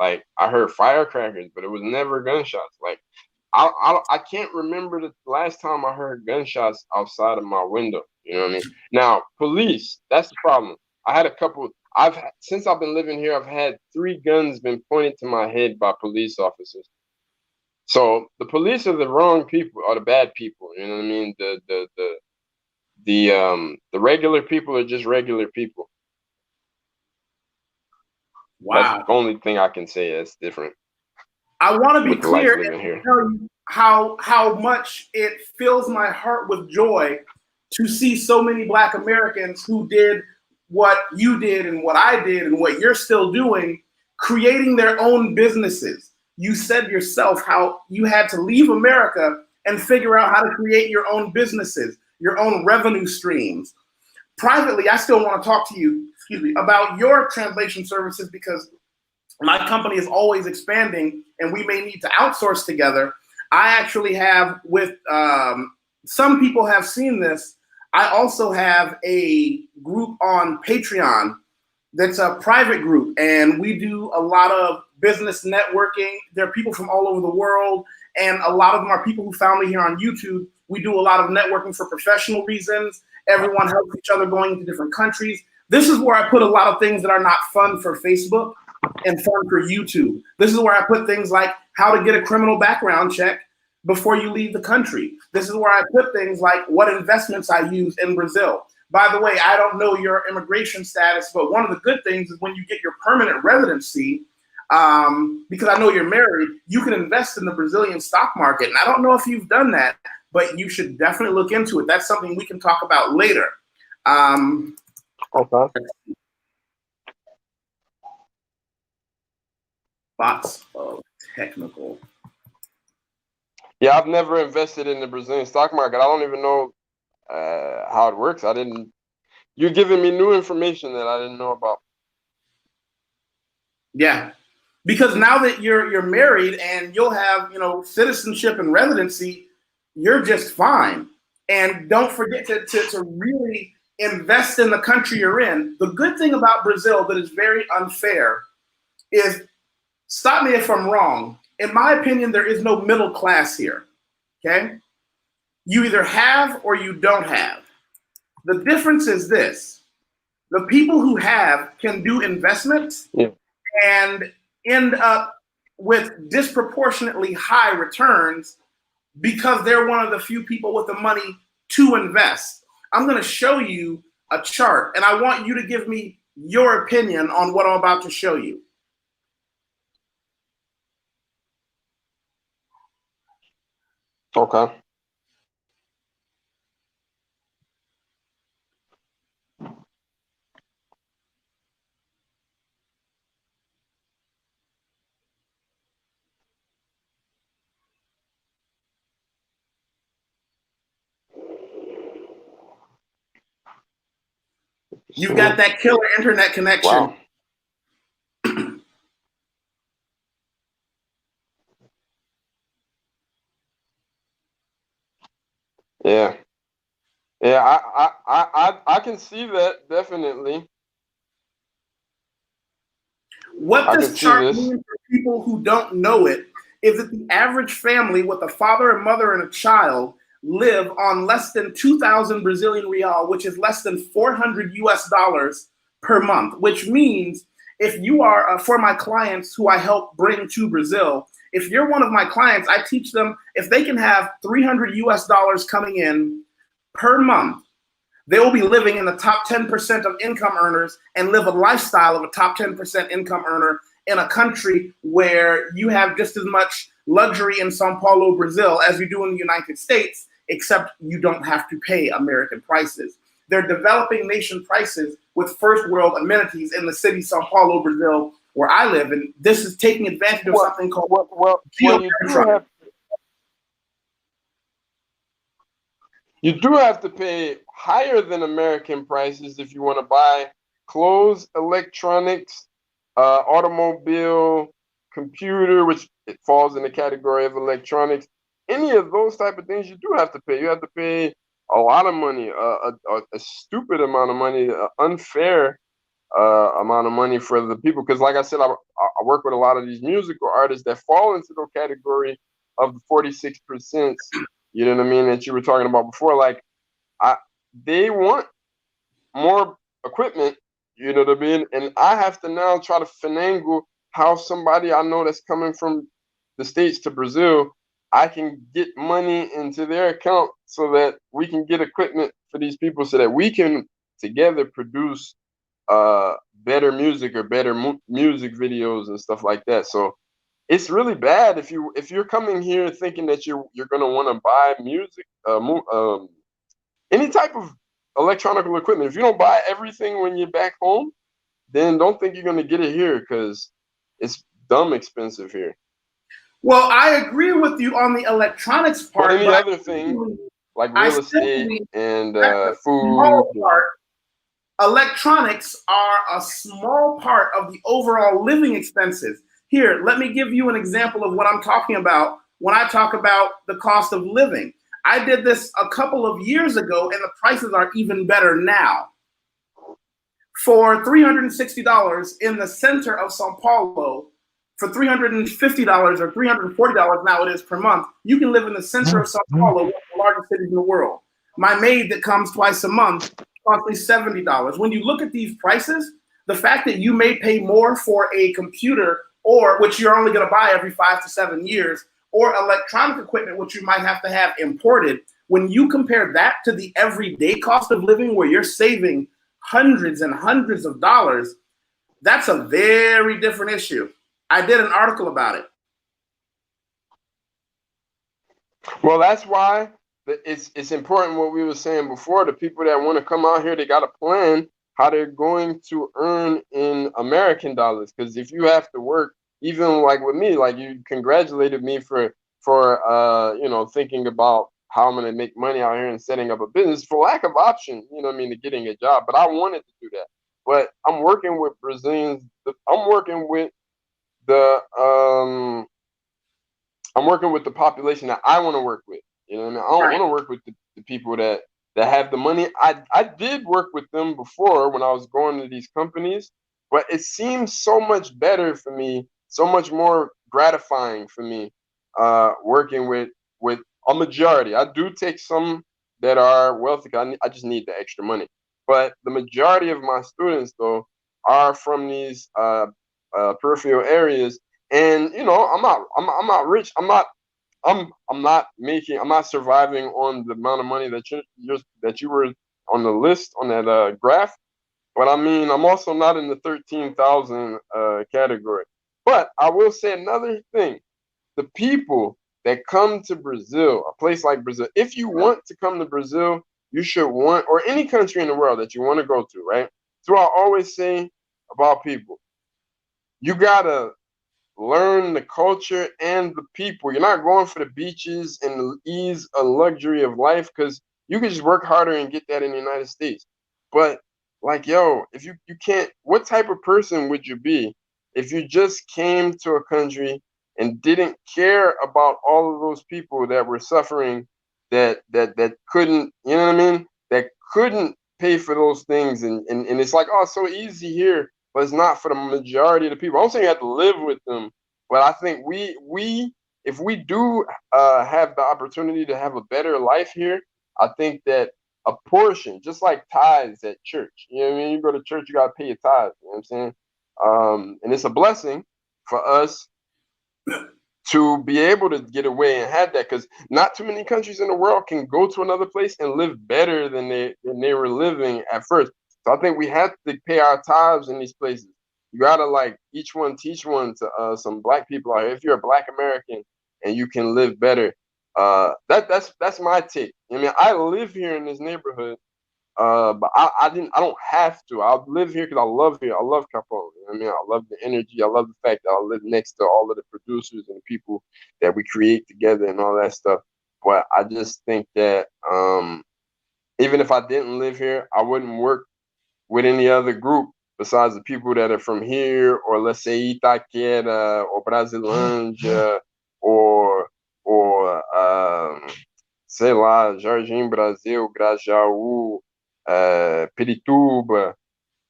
Like I heard firecrackers, but it was never gunshots. Like I can't remember the last time I heard gunshots outside of my window. You know what I mean? Now, police, that's the problem. I had a couple. Since I've been living here, I've had 3 guns been pointed to my head by police officers. So the police are the wrong people, or the bad people. You know what I mean? The regular people are just regular people. Wow. That's the only thing I can say that's different. I want to be clear and tell you how much it fills my heart with joy to see so many Black Americans who did what you did and what I did and what you're still doing, creating their own businesses. You said yourself how you had to leave America and figure out how to create your own businesses, your own revenue streams. Privately, I still want to talk to you, about your translation services because my company is always expanding and we may need to outsource together. I actually have some people have seen this. I also have a group on Patreon that's a private group, and we do a lot of business networking. There are people from all over the world, and a lot of them are people who found me here on YouTube. We do a lot of networking for professional reasons. Everyone helps each other going to different countries. This is where I put a lot of things that are not fun for Facebook and fun for YouTube. This is where I put things like how to get a criminal background check before you leave the country. This is where I put things like what investments I use in Brazil. By the way, I don't know your immigration status, but one of the good things is when you get your permanent residency, because I know you're married, you can invest in the Brazilian stock market. And I don't know if you've done that, but you should definitely look into it. That's something we can talk about later. Okay. Lots of technical. Yeah, I've never invested in the Brazilian stock market. I don't even know how it works. You're giving me new information that I didn't know about. Yeah, because now that you're married and you'll have citizenship and residency, you're just fine. And don't forget to really invest in the country you're in. The good thing about Brazil that is very unfair is, stop me if I'm wrong, in my opinion, there is no middle class here. Okay, you either have or you don't have. The difference is this: the people who have can do investments and end up with disproportionately high returns because they're one of the few people with the money to invest. I'm going to show you a chart, and I want you to give me your opinion on what I'm about to show you. Okay. You've got that killer internet connection. Wow. Yeah. Yeah, I can see that, definitely. What this chart means for people who don't know it is that the average family with a father, a mother, and a child live on less than 2,000 Brazilian real, which is less than $400 US per month, which means if you are, for my clients who I help bring to Brazil, if you're one of my clients, I teach them if they can have $300 US coming in per month, they will be living in the top 10% of income earners and live a lifestyle of a top 10% income earner in a country where you have just as much luxury in Sao Paulo, Brazil, as you do in the United States, except you don't have to pay American prices. They're developing nation prices with first world amenities in the city, Sao Paulo, Brazil, where I live. And this is taking advantage of something called you do have to pay higher than American prices if you want to buy clothes, electronics, automobile, computer, which it falls in the category of electronics. Any of those type of things, you do have to pay. You have to pay a lot of money, a stupid amount of money, an unfair amount of money for the people. Because like I said, I work with a lot of these musical artists that fall into the category of the 46%. You know what I mean? That you were talking about before. Like, they want more equipment. You know what I mean? And I have to now try to finagle how somebody I know that's coming from the States to Brazil, I can get money into their account so that we can get equipment for these people, so that we can together produce better music or better music videos and stuff like that. So it's really bad if you're coming here thinking that you're gonna want to buy music, any type of electronic equipment. If you don't buy everything when you're back home, then don't think you're gonna get it here, because it's dumb expensive here. Well, I agree with you on the electronics part. But any other thing, like real estate and food. Electronics are a small part of the overall living expenses. Here, let me give you an example of what I'm talking about when I talk about the cost of living. I did this a couple of years ago, and the prices are even better now. For $360 in the center of Sao Paulo, for $350 or $340 now it is per month, you can live in the center of Sao Paulo, one of the largest cities in the world. My maid that comes twice a month costs me $70. When you look at these prices, the fact that you may pay more for a computer, or which you're only going to buy every 5 to 7 years, or electronic equipment, which you might have to have imported, when you compare that to the everyday cost of living where you're saving hundreds and hundreds of dollars, that's a very different issue. I did an article about it. Well, that's why it's important what we were saying before. The people that want to come out here, they got to plan how they're going to earn in American dollars. Because if you have to work, even like with me, like you congratulated me for you know, thinking about how I'm gonna make money out here and setting up a business for lack of option, you know what I mean, to getting a job. But I wanted to do that. But I'm working with Brazilians. I'm working with the I'm working with the population that I want to work with. You know what I mean? I don't Right. want to work with the people that have the money. I did work with them before when I was going to these companies, but it seems so much better for me, so much more gratifying for me, working with a majority. I do take some that are wealthy. I just need the extra money, but the majority of my students though are from these peripheral areas. And you know, I'm not rich. I'm not surviving on the amount of money that you were on the list on that graph. But I mean, I'm also not in the 13,000 category. But I will say another thing: the people that come to Brazil, a place like Brazil, if you want to come to Brazil, you should want, or any country in the world that you want to go to, right? So I always say about people, you gotta learn the culture and the people. You're not going for the beaches and the ease and luxury of life, because you can just work harder and get that in the United States. But like, yo, if you can't, what type of person would you be if you just came to a country and didn't care about all of those people that were suffering, that couldn't, you know what I mean? That couldn't pay for those things, and it's like, oh, it's so easy here, but it's not for the majority of the people. I'm saying you have to live with them, but I think we if we do have the opportunity to have a better life here, I think that a portion, just like tithes at church, you know what I mean? You go to church, you gotta pay your tithes. You know what I'm saying? And it's a blessing for us to be able to get away and have that, because not too many countries in the world can go to another place and live better than they were living at first. So I think we have to pay our tithes in these places. You gotta like each one teach one to some black people out here. If you're a black American and you can live better, that's my take. I mean, I live here in this neighborhood, but I don't have to. I live here because I love here. I love Capone. You know what I mean? I love the energy. I love the fact that I live next to all of the producers and the people that we create together and all that stuff. But I just think that even if I didn't live here, I wouldn't work with any other group besides the people that are from here, or let's say Itaquera or Brasilândia or sei lá, Jardim Brasil, Grajaú, Pirituba.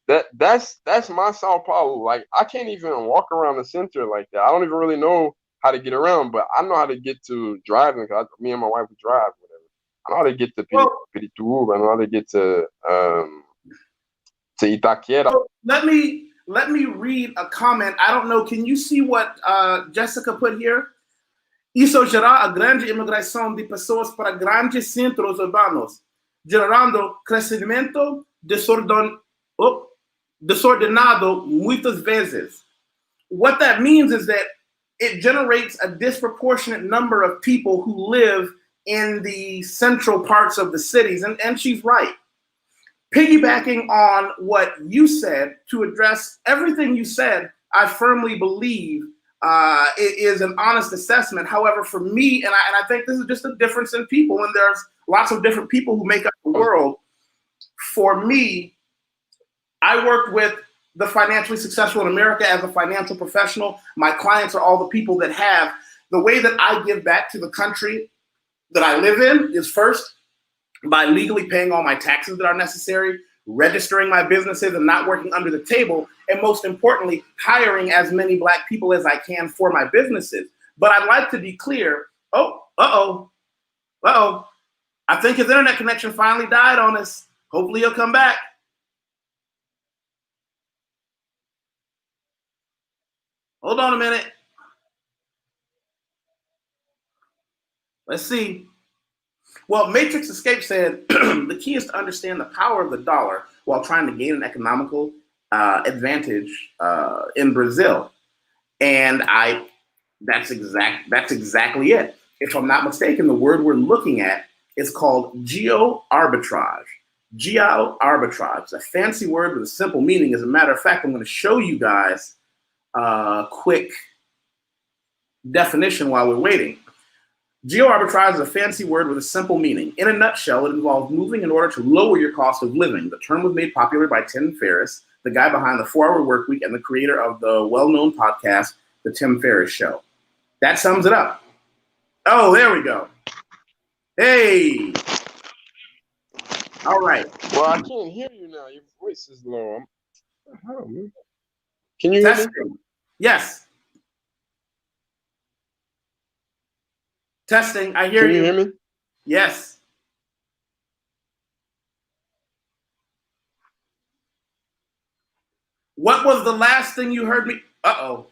That's my Sao Paulo. Like, I can't even walk around the center like that. I don't even really know how to get around, but I know how to get to driving, because me and my wife would drive, whatever. I know how to get to Well, Pirituba. I know how to get to Itaquera. so let me read a comment. I don't know. Can you see what Jessica put here? Isso gerará a grande imigração de pessoas para grandes centros urbanos, gerando crescimento desordenado muitas vezes. What that means is that it generates a disproportionate number of people who live in the central parts of the cities. And she's right. Piggybacking on what you said, to address everything you said, I firmly believe it is an honest assessment. However, for me, and I think this is just a difference in people, and there's lots of different people who make up the world. For me, I worked with the financially successful in America as a financial professional. My clients are all the people that have. The way that I give back to the country that I live in is first by legally paying all my taxes that are necessary, registering my businesses and not working under the table, and most importantly, hiring as many Black people as I can for my businesses. But I'd like to be clear. I think his internet connection finally died on us. Hopefully he'll come back. Hold on a minute. Let's see. Well, Matrix Escape said the key is to understand the power of the dollar while trying to gain an economical advantage in Brazil. And that's exactly it. If I'm not mistaken, the word we're looking at It's called geo arbitrage. Geo arbitrage. It's a fancy word with a simple meaning. As a matter of fact, I'm going to show you guys a quick definition while we're waiting. Geo arbitrage is a fancy word with a simple meaning. In a nutshell, it involves moving in order to lower your cost of living. The term was made popular by Tim Ferriss, the guy behind the 4-Hour Workweek and the creator of the well-known podcast, The Tim Ferriss Show. That sums it up. Oh, there we go. Hey. All right. Well, I can't hear you now. Your voice is low. Can you hear me? Yes. Testing. I hear you. Can you hear me? Yes. What was the last thing you heard me? Uh-oh.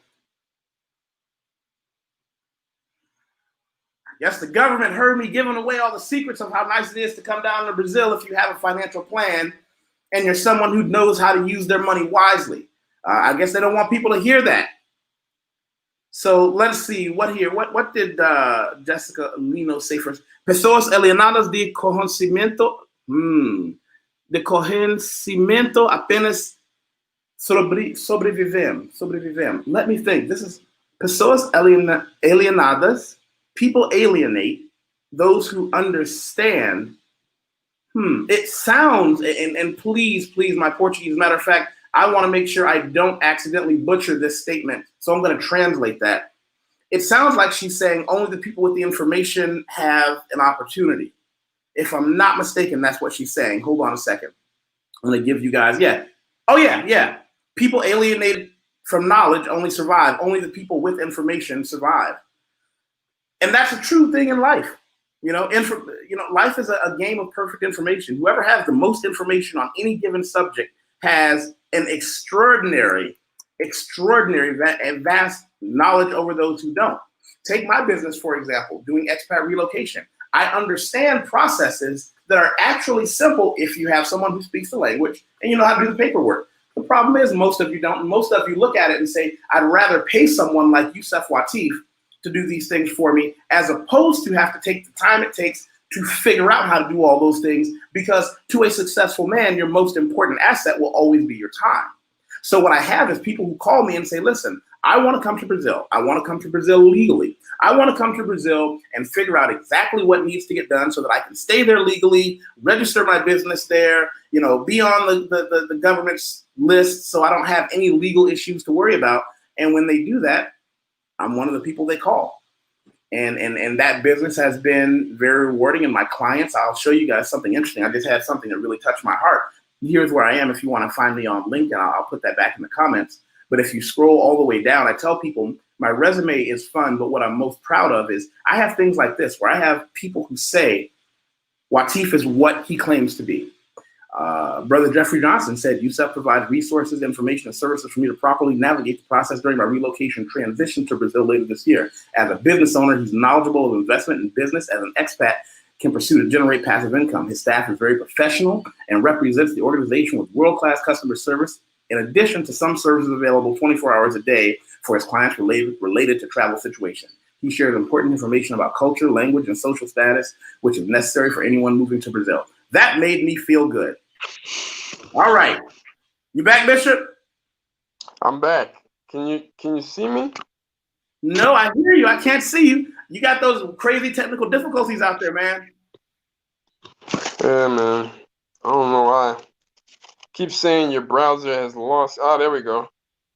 Yes, the government heard me giving away all the secrets of how nice it is to come down to Brazil if you have a financial plan and you're someone who knows how to use their money wisely. I guess they don't want people to hear that. So let's see what here. What did Jessica Lino say first? Pessoas alienadas de conhecimento, de conhecimento apenas sobrevivem. Let me think. This is pessoas alienadas. People alienate those who understand. It sounds, and please, my Portuguese, matter of fact, I want to make sure I don't accidentally butcher this statement. So I'm going to translate that. It sounds like she's saying only the people with the information have an opportunity. If I'm not mistaken, that's what she's saying. Hold on a second. I'm going to give you guys, yeah. People alienated from knowledge only survive. Only the people with information survive. And that's a true thing in life. Life is a game of perfect information. Whoever has the most information on any given subject has an extraordinary and vast knowledge over those who don't. Take my business, for example, doing expat relocation. I understand processes that are actually simple if you have someone who speaks the language and you know how to do the paperwork. The problem is most of you don't. Most of you look at it and say, I'd rather pay someone like YusefWateef to do these things for me, as opposed to have to take the time it takes to figure out how to do all those things, because to a successful man, your most important asset will always be your time. So what I have is people who call me and say, listen, I want to come to Brazil. I want to come to Brazil legally. I want to come to Brazil and figure out exactly what needs to get done so that I can stay there legally, register my business there, be on the government's list so I don't have any legal issues to worry about. And when they do that, I'm one of the people they call. And that business has been very rewarding. And my clients, I'll show you guys something interesting. I just had something that really touched my heart. Here's where I am. If you want to find me on LinkedIn, I'll put that back in the comments. But if you scroll all the way down, I tell people my resume is fun, but what I'm most proud of is I have things like this, where I have people who say Wateef is what he claims to be. Brother Jeffrey Johnson said, Yusef provides resources, information, and services for me to properly navigate the process during my relocation transition to Brazil later this year. As a business owner, he's knowledgeable of investment in business. As an expat, can pursue to generate passive income. His staff is very professional and represents the organization with world-class customer service, in addition to some services available 24 hours a day for his clients related to travel situations. He shares important information about culture, language, and social status, which is necessary for anyone moving to Brazil. That made me feel good. All right. You back, Bishop? I'm back. Can you see me? No, I hear you. I can't see you. You got those crazy technical difficulties out there, man. Yeah, man. I don't know why. Keep saying your browser has lost. Oh, there we go.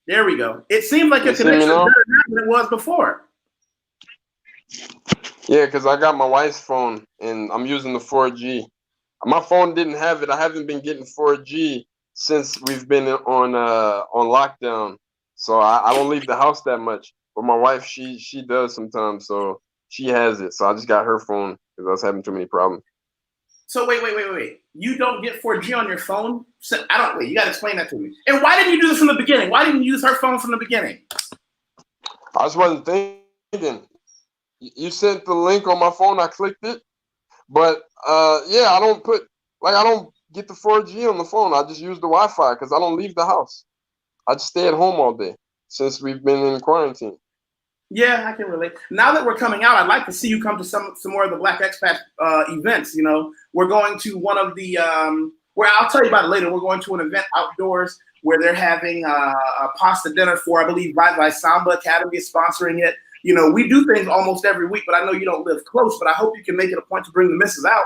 There we go. It seems like your connection is better now than it was before. Yeah, because I got my wife's phone and I'm using the 4G. My phone didn't have it. I haven't been getting 4G since we've been on lockdown. So I don't leave the house that much. But my wife, she does sometimes. So she has it. So I just got her phone because I was having too many problems. So wait. You don't get 4G on your phone? So, you got to explain that to me. And why didn't you do this from the beginning? Why didn't you use her phone from the beginning? I just wasn't thinking. You sent the link on my phone. I clicked it. But yeah, I don't get the 4G on the phone. I just use the Wi-Fi because I don't leave the house. I just stay at home all day since we've been in quarantine. Yeah, I can relate. Now that we're coming out, I'd like to see you come to some more of the Black Expat events. You know, we're going to one of the where I'll tell you about it later. We're going to an event outdoors where they're having a pasta dinner for, I believe, by Samba Academy is sponsoring it. You know, we do things almost every week, but I know you don't live close. But I hope you can make it a point to bring the missus out.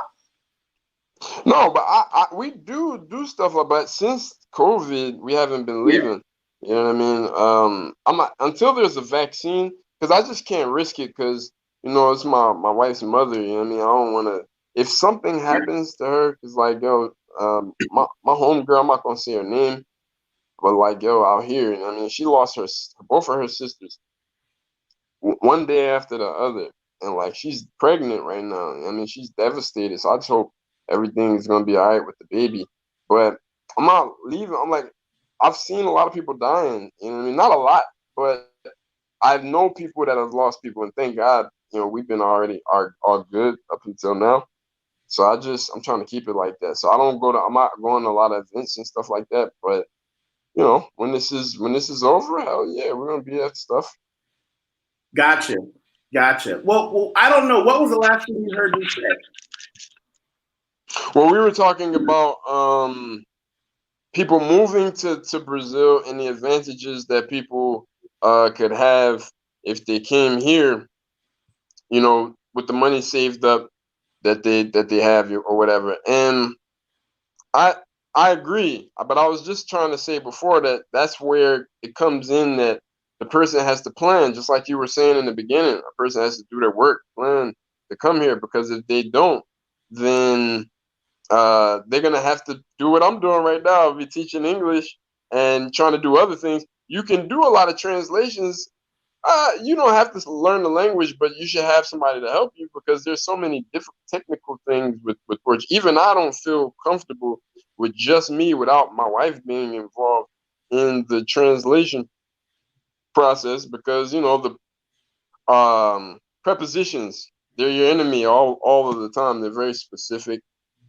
No, but we do stuff like that. Since COVID, we haven't been leaving. You know what I mean? I'm not, until there's a vaccine, because I just can't risk it, because you know it's my wife's mother. You know what I mean? I don't want to. If something happens to her, it's like yo, my homegirl, I'm not gonna say her name, but like yo, out here, you know what I mean, she lost both of her sisters one day after the other, and like she's pregnant right now. I mean, she's devastated. So I just hope everything's gonna be all right with the baby. But I'm not leaving. I'm like, I've seen a lot of people dying. You know what I mean? Not a lot, but I know people that have lost people, and thank God, you know, we've been already are good up until now. So I'm trying to keep it like that. So I'm not going to a lot of events and stuff like that. But you know, when this is over, hell yeah, we're gonna be at stuff. Gotcha. Well, I don't know. What was the last thing you heard me say? Well, we were talking about people moving to Brazil and the advantages that people could have if they came here, you know, with the money saved up that they have or whatever. And I I agree, but I was just trying to say before that that's where it comes in that the person has to plan, just like you were saying in the beginning. A person has to do their work, plan to come here, because if they don't, then they're gonna have to do what I'm doing right now, be teaching English and trying to do other things. You can do a lot of translations. You don't have to learn the language, but you should have somebody to help you, because there's so many different technical things with Portuguese. Even I don't feel comfortable with just me without my wife being involved in the translation process, because you know the prepositions, they're your enemy all of the time. They're very specific.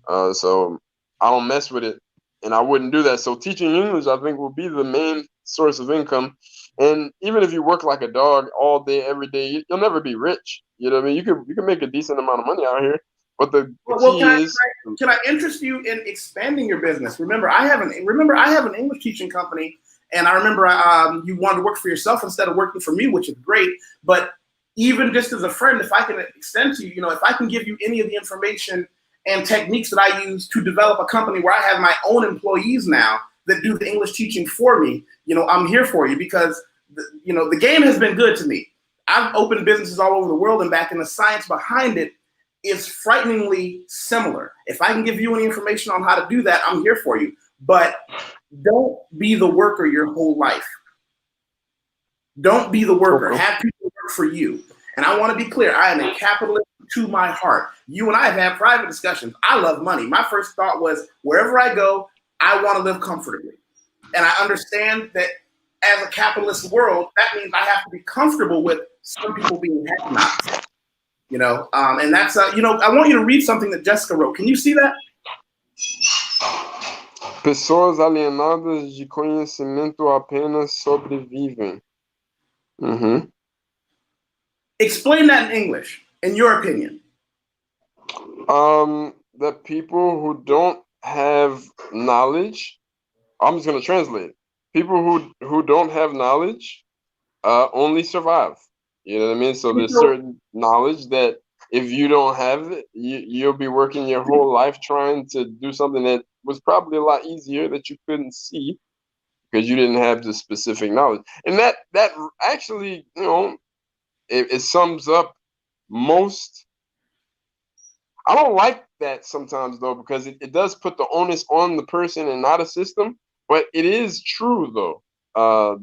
So I don't mess with it, and I wouldn't do that. So teaching English, I think, will be the main source of income. And even if you work like a dog all day, every day, you'll never be rich. You know what I mean? You can make a decent amount of money out here, but the key is. Can I interest you in expanding your business? Remember, I have an English teaching company, and I remember you wanted to work for yourself instead of working for me, which is great. But even just as a friend, if I can extend to you, you know, if I can give you any of the information and techniques that I use to develop a company where I have my own employees now that do the English teaching for me, you know, I'm here for you, because you know, the game has been good to me. I've opened businesses all over the world and back, and the science behind it is frighteningly similar. If I can give you any information on how to do that, I'm here for you. But don't be the worker your whole life. Don't be the worker. Have people work for you. And I want to be clear, I am a capitalist to my heart. You and I have had private discussions. I love money. My first thought was, wherever I go, I want to live comfortably. And I understand that as a capitalist world, that means I have to be comfortable with some people being head-knots. You know, and that's, you know, I want you to read something that Jessica wrote. Can you see that? Pessoas alienadas de conhecimento apenas sobrevivem. Mm-hmm. Explain that in English, in your opinion. That people who don't have knowledge, I'm just gonna translate it. People who don't have knowledge only survive. You know what I mean? So there's certain knowledge that if you don't have it, you'll be working your whole life trying to do something that was probably a lot easier that you couldn't see because you didn't have the specific knowledge. And that actually, you know, it sums up most. I don't like that sometimes though, because it does put the onus on the person and not a system. But it is true though.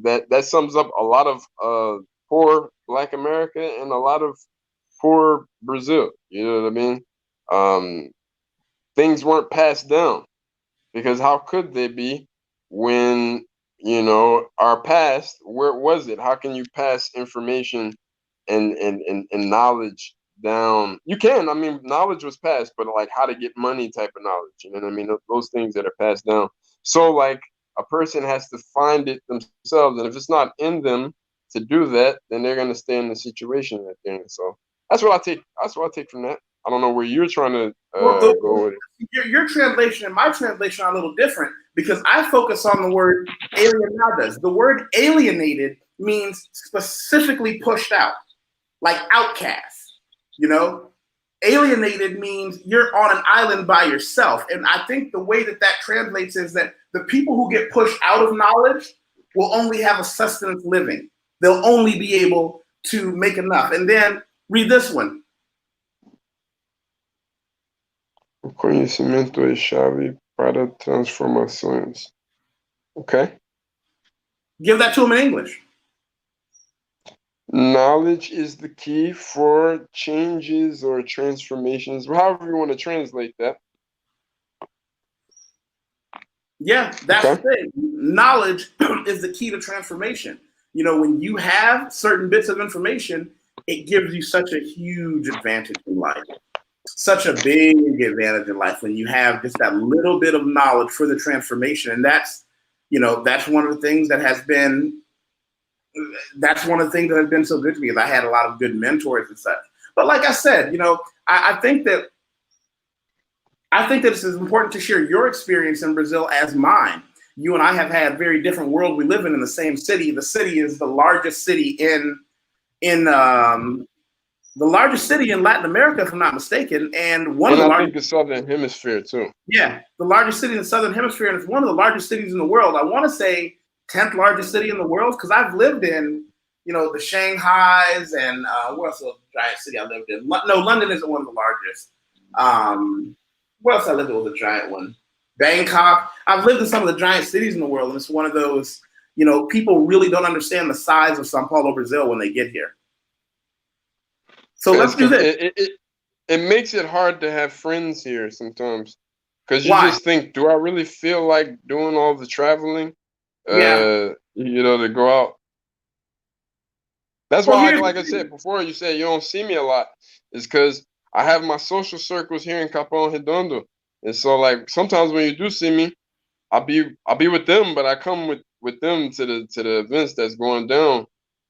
That sums up a lot of poor Black America and a lot of poor Brazil. You know what I mean? Things weren't passed down, because how could they be when, you know, our past, where was it? How can you pass information and knowledge down? You can, I mean, knowledge was passed, but like how to get money type of knowledge, you know what I mean? Those things that are passed down. So like a person has to find it themselves, and if it's not in them, to do that, then they're gonna stay in the situation that they're in. So that's what I take. That's what I take from that. I don't know where you're trying to go with it. Your translation and my translation are a little different because I focus on the word alienadas. The word alienated means specifically pushed out, like outcast. You know, alienated means you're on an island by yourself. And I think the way that that translates is that the people who get pushed out of knowledge will only have a sustenance living. They'll only be able to make enough. And then read this one. O conhecimento é chave para transformações. Okay. Give that to them in English. Knowledge is the key for changes or transformations, however you want to translate that. Yeah, that's the thing. Knowledge is the key to transformation. You know, when you have certain bits of information, it gives you such a huge advantage in life. Such a big advantage in life when you have just that little bit of knowledge for the transformation. And that's, you know, that's one of the things that has been so good to me is I had a lot of good mentors and such. But like I said, you know, I think that it's as important to share your experience in Brazil as mine. You and I have had very different worlds. We live in the same city. The city is the largest city in Latin America, if I'm not mistaken, and I think the Southern Hemisphere too. Yeah, the largest city in the Southern Hemisphere, and it's one of the largest cities in the world. I want to say 10th largest city in the world because I've lived in, you know, the Shanghais and what else was a giant city I lived in? No, London isn't one of the largest. What else I lived in was a giant one? Bangkok. I've lived in some of the giant cities in the world, and it's one of those, you know, people really don't understand the size of Sao Paulo, Brazil when they get here. So let's do this. It makes it hard to have friends here sometimes because you just think, do I really feel like doing all the traveling? Yeah. You know, to go out. That's why, like I said before, you said you don't see me a lot. Is because I have my social circles here in Capão Redondo, and so like sometimes when you do see me, I'll be with them, but I come with them to the events that's going down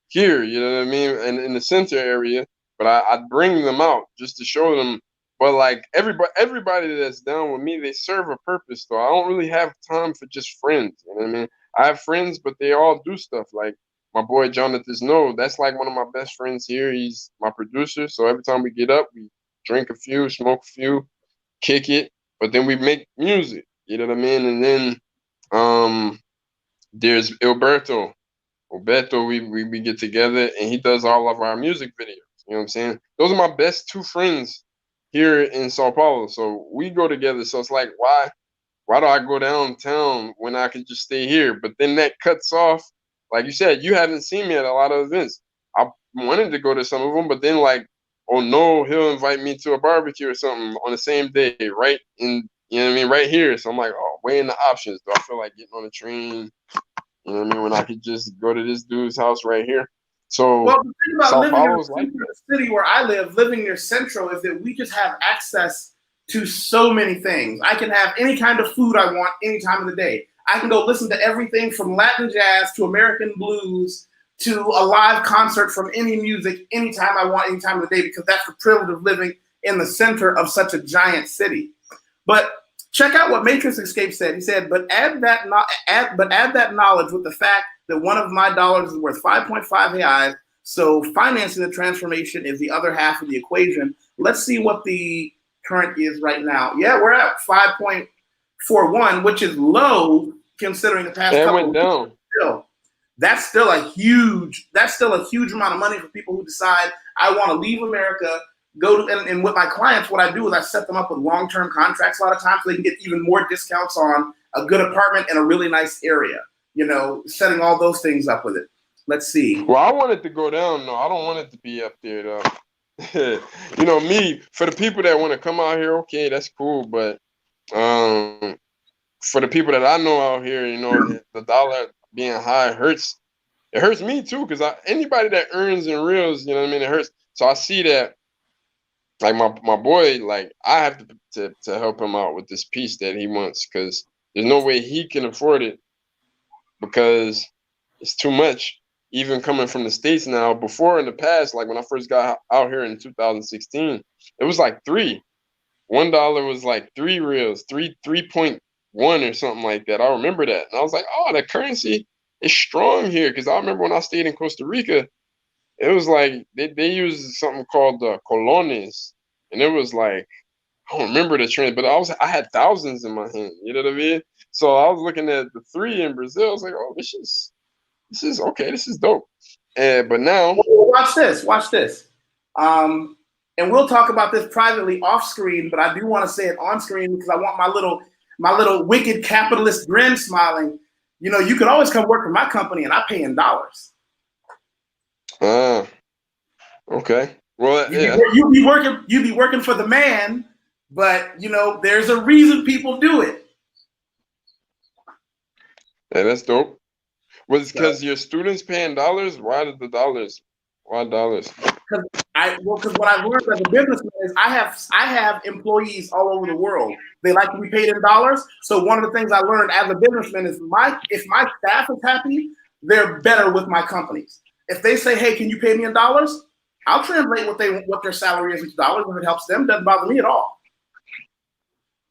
here. You know what I mean? And in the center area. But I bring them out just to show them. But like everybody that's down with me, they serve a purpose. Though I don't really have time for just friends. You know what I mean? I have friends, but they all do stuff. Like my boy Jonathan Snow, that's like one of my best friends here. He's my producer. So every time we get up, we drink a few, smoke a few, kick it, but then we make music. You know what I mean? And then there's Alberto, we get together and he does all of our music videos. You know what I'm saying? Those are my best two friends here in Sao Paulo. So we go together. So it's like, why do I go downtown when I can just stay here? But then that cuts off. Like you said, you haven't seen me at a lot of events. I wanted to go to some of them, but then like, oh no, he'll invite me to a barbecue or something on the same day, right? You know what I mean? Right here. So I'm like, oh, weighing the options. Do I feel like getting on a train? You know what I mean? When I could just go to this dude's house right here. So well, the thing about living in the city where I live, living near Central, is that we just have access to so many things. I can have any kind of food I want any time of the day. I can go listen to everything from Latin jazz to American blues to a live concert from any music anytime I want, any time of the day, because that's the privilege of living in the center of such a giant city. But check out what Matrix Escape said. He said, but add that knowledge with the fact that one of my dollars is worth 5.5 reais. So financing the transformation is the other half of the equation. Let's see what the current is right now. Yeah, we're at 5.41, which is low considering the past couple went down. That's still a huge amount of money for people who decide I want to leave America, go to, and with my clients, what I do is I set them up with long-term contracts a lot of times so they can get even more discounts on a good apartment in a really nice area. You know, setting all those things up with it. Let's see. Well, I want it to go down. No, I don't want it to be up there, though. You know, me, for the people that want to come out here, okay, that's cool. But for the people that I know out here, you know, the dollar being high hurts. It hurts me, too, because anybody that earns in reals, you know what I mean, it hurts. So I see that, like, my boy, like, I have to help him out with this piece that he wants because there's no way he can afford it. Because it's too much. even coming from the States now. Before in the past, like when I first got out here in 2016, it was like $1 was like 3 reals, 3.1 or something like that. I remember that. And I was like, oh, the currency is strong here. Cause I remember when I stayed in Costa Rica, it was like they used something called colones. And it was like, I don't remember the trend, but I had thousands in my hand. You know what I mean? So I was looking at the 3 in Brazil. I was like, oh, this is okay. This is dope. But now, Watch this. Watch this. And we'll talk about this privately off screen, but I do want to say it on screen because I want my little wicked capitalist grin smiling. You know, you could always come work for my company, and I pay in dollars. Okay. Well, yeah. You be working for the man, but you know, there's a reason people do it. Yeah, that's dope. Was it because your students paying dollars? Why did the dollars? Why dollars? Because what I've learned as a businessman is I have employees all over the world. They like to be paid in dollars. So one of the things I learned as a businessman is if my staff is happy, they're better with my companies. If they say, hey, can you pay me in dollars? I'll translate what their salary is into dollars if it helps them. Doesn't bother me at all.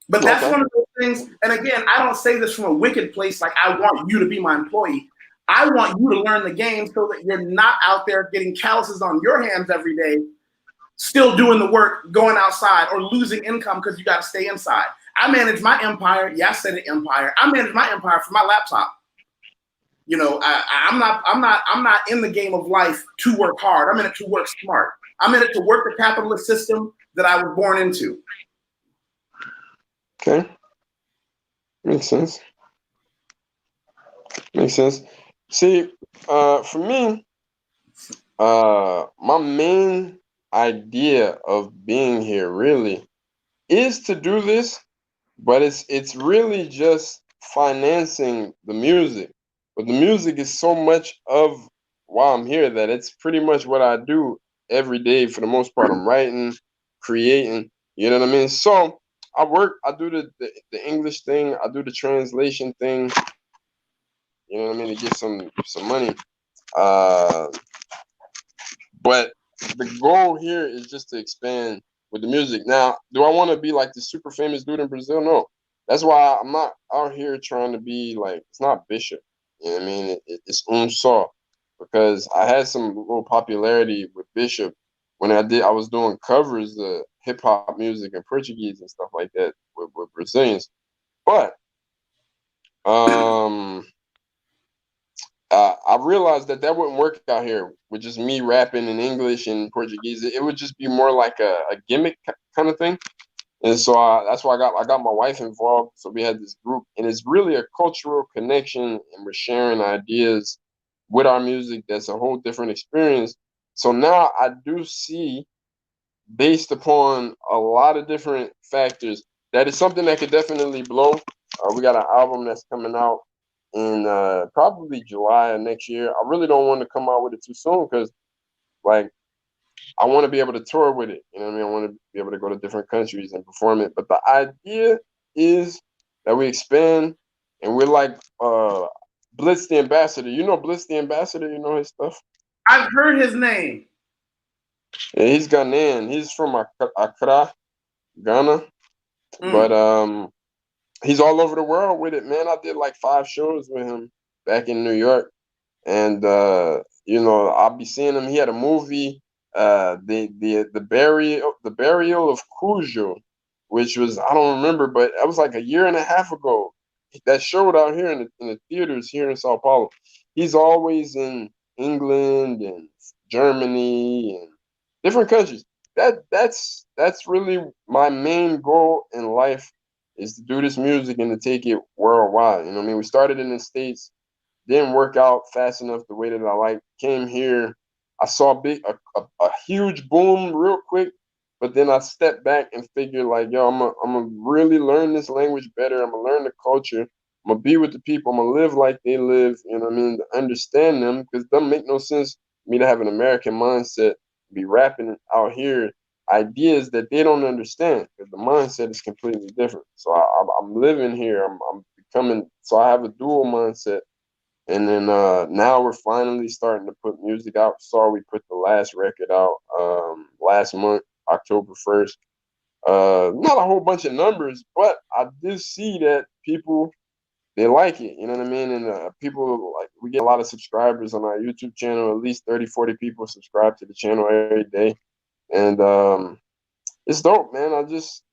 But that's one of those things. And again, I don't say this from a wicked place like I want you to be my employee. I want you to learn the game so that you're not out there getting calluses on your hands every day, still doing the work, going outside, or losing income because you got to stay inside. I manage my empire. Yeah, I said it, empire. I manage my empire from my laptop. You know, I'm not in the game of life to work hard. I'm in it to work smart. I'm in it to work the capitalist system that I was born into. Okay, makes sense. Makes sense. See, for me, my main idea of being here really is to do this, but it's really just financing the music. But the music is so much of why I'm here that it's pretty much what I do every day for the most part. I'm writing, creating, you know what I mean? So I do the English thing, I do the translation thing, you know what I mean, to get some money. But the goal here is just to expand with the music. Now, do I want to be like the super famous dude in Brazil? No. That's why I'm not out here trying to be like, it's not BiXop. You know what I mean? It's só. Because I had some little popularity with BiXop when I was doing covers of hip hop music in Portuguese and stuff like that with Brazilians. But I realized that wouldn't work out here with just me rapping in English and Portuguese. It would just be more like a gimmick kind of thing. And so that's why I got my wife involved. So we had this group, and it's really a cultural connection, and we're sharing ideas with our music. That's a whole different experience. So now I do see, based upon a lot of different factors, that is something that could definitely blow. We got an album that's coming out in probably July of next year. I really don't want to come out with it too soon because, like, I want to be able to tour with it. You know what I mean? I want to be able to go to different countries and perform it. But the idea is that we expand and we're like Blitz the Ambassador. You know Blitz the Ambassador? You know his stuff? I've heard his name. Yeah, he's Ghanaian. He's from Accra, Ghana. But he's all over the world with it, man. I did like 5 shows with him back in New York. And you know, I'll be seeing him. He had a movie, the burial of Cujo, which was, I don't remember, but that was like a year and a half ago. That showed out here in the theaters here in Sao Paulo. He's always in England and Germany and different countries. That's really my main goal in life, is to do this music and to take it worldwide. You know what I mean? We started in the States, didn't work out fast enough the way that I like. Came here, I saw a huge boom real quick, but then I stepped back and figured like, yo, I'm gonna really learn this language better. I'm gonna learn the culture. I'm gonna be with the people. I'm gonna live like they live. You know what I mean? To understand them, because it doesn't make no sense for me to have an American mindset, be rapping out here ideas that they don't understand, because the mindset is completely different. So I'm living here. I'm becoming. So I have a dual mindset. And then now we're finally starting to put music out. So we put the last record out last month, October 1st. Not a whole bunch of numbers, but I did see that people, they like it, you know what I mean? And people, like, we get a lot of subscribers on our YouTube channel. At least 30, 40 people subscribe to the channel every day. And it's dope, man. I just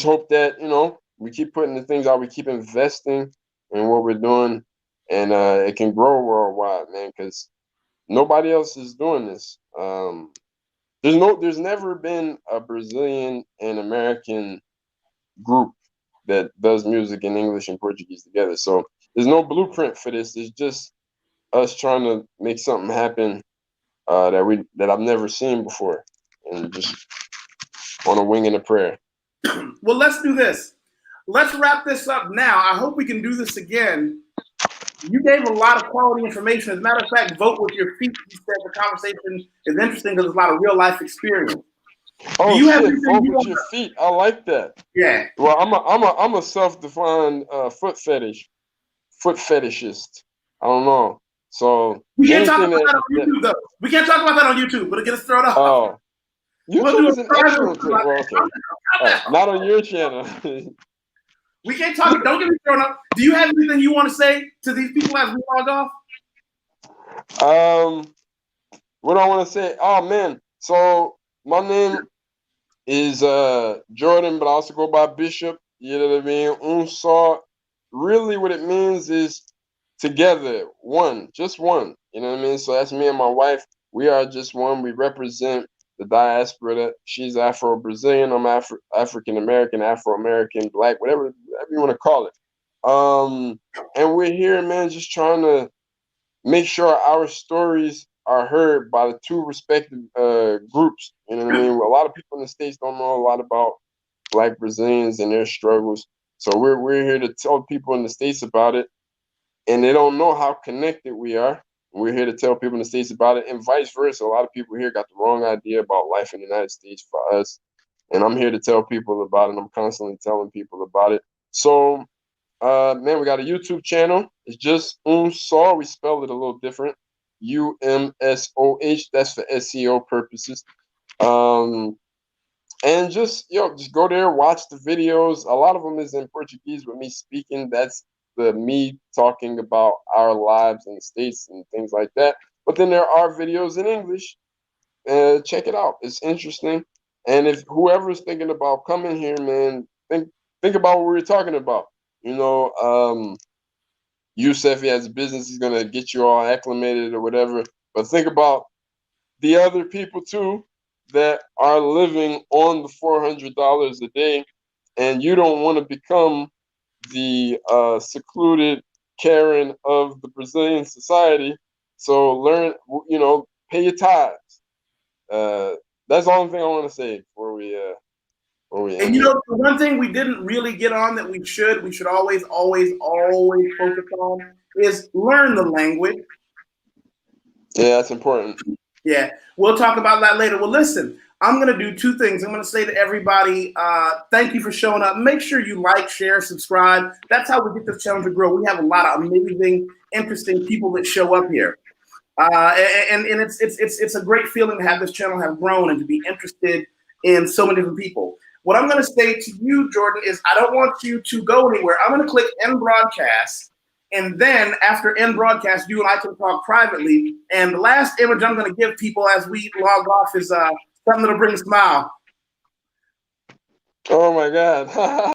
hope that, you know, we keep putting the things out, we keep investing in what we're doing, and it can grow worldwide, man, because nobody else is doing this. There's never been a Brazilian and American group that does music in English and Portuguese together. So there's no blueprint for this. It's just us trying to make something happen that I've never seen before, and just on a wing and a prayer. Well, let's do this. Let's wrap this up now. I hope we can do this again. You gave a lot of quality information. As a matter of fact, vote with your feet. You said the conversation is interesting because there's a lot of real life experience. Oh shit! Vote with your feet. I like that. Yeah. Well, I'm a self-defined foot fetishist. I don't know. So we can't talk about that on YouTube, though. We can't talk about that on YouTube, but it gets thrown off. Oh, YouTube is an excellent thing. Well, okay. Not on your channel. We can't talk. Don't get me thrown up. Do you have anything you want to say to these people as we log off? What do I want to say? Oh man. So my name is Jordan, but I also go by BiXop. You know what I mean? Really what it means is together, one, just one. You know what I mean? So that's me and my wife. We are just one. We represent the diaspora. She's Afro-Brazilian. I'm African-American, Afro-American, Black, whatever you want to call it. And we're here, man, just trying to make sure our stories are heard by the two respective groups. You know what I mean? A lot of people in the States don't know a lot about Black Brazilians and their struggles. So we're here to tell people in the States about it, and they don't know how connected we are. We're here to tell people in the States about it, and vice versa. A lot of people here got the wrong idea about life in the United States for us, and I'm here to tell people about it. I'm constantly telling people about it. So, man, we got a YouTube channel. It's just Só. We spelled it a little different. UMSOH. That's for SEO purposes. And just go there, watch the videos. A lot of them is in Portuguese with me speaking. That's me talking about our lives in the States and things like that. But then there are videos in English. Check it out. It's interesting. And if whoever's thinking about coming here, man, think about what we were talking about. You know, Yusef, he has a business, he's gonna get you all acclimated or whatever. But think about the other people too that are living on the $400 a day, and you don't want to become the secluded Karen of the Brazilian society. So learn, you know, pay your tithes. That's the only thing I want to say before we and you know, the one thing we didn't really get on that we should always focus on is learn the language. Yeah, that's important. Yeah, we'll talk about that later. Well, listen, I'm going to do two things. I'm going to say to everybody, thank you for showing up. Make sure you like, share, subscribe. That's how we get this channel to grow. We have a lot of amazing, interesting people that show up here. And it's a great feeling to have this channel have grown and to be interested in so many different people. What I'm going to say to you, Jordan, is I don't want you to go anywhere. I'm going to click end broadcast. And then after end broadcast, you and I can talk privately. And the last image I'm going to give people as we log off is something that'll bring a smile. Oh my God.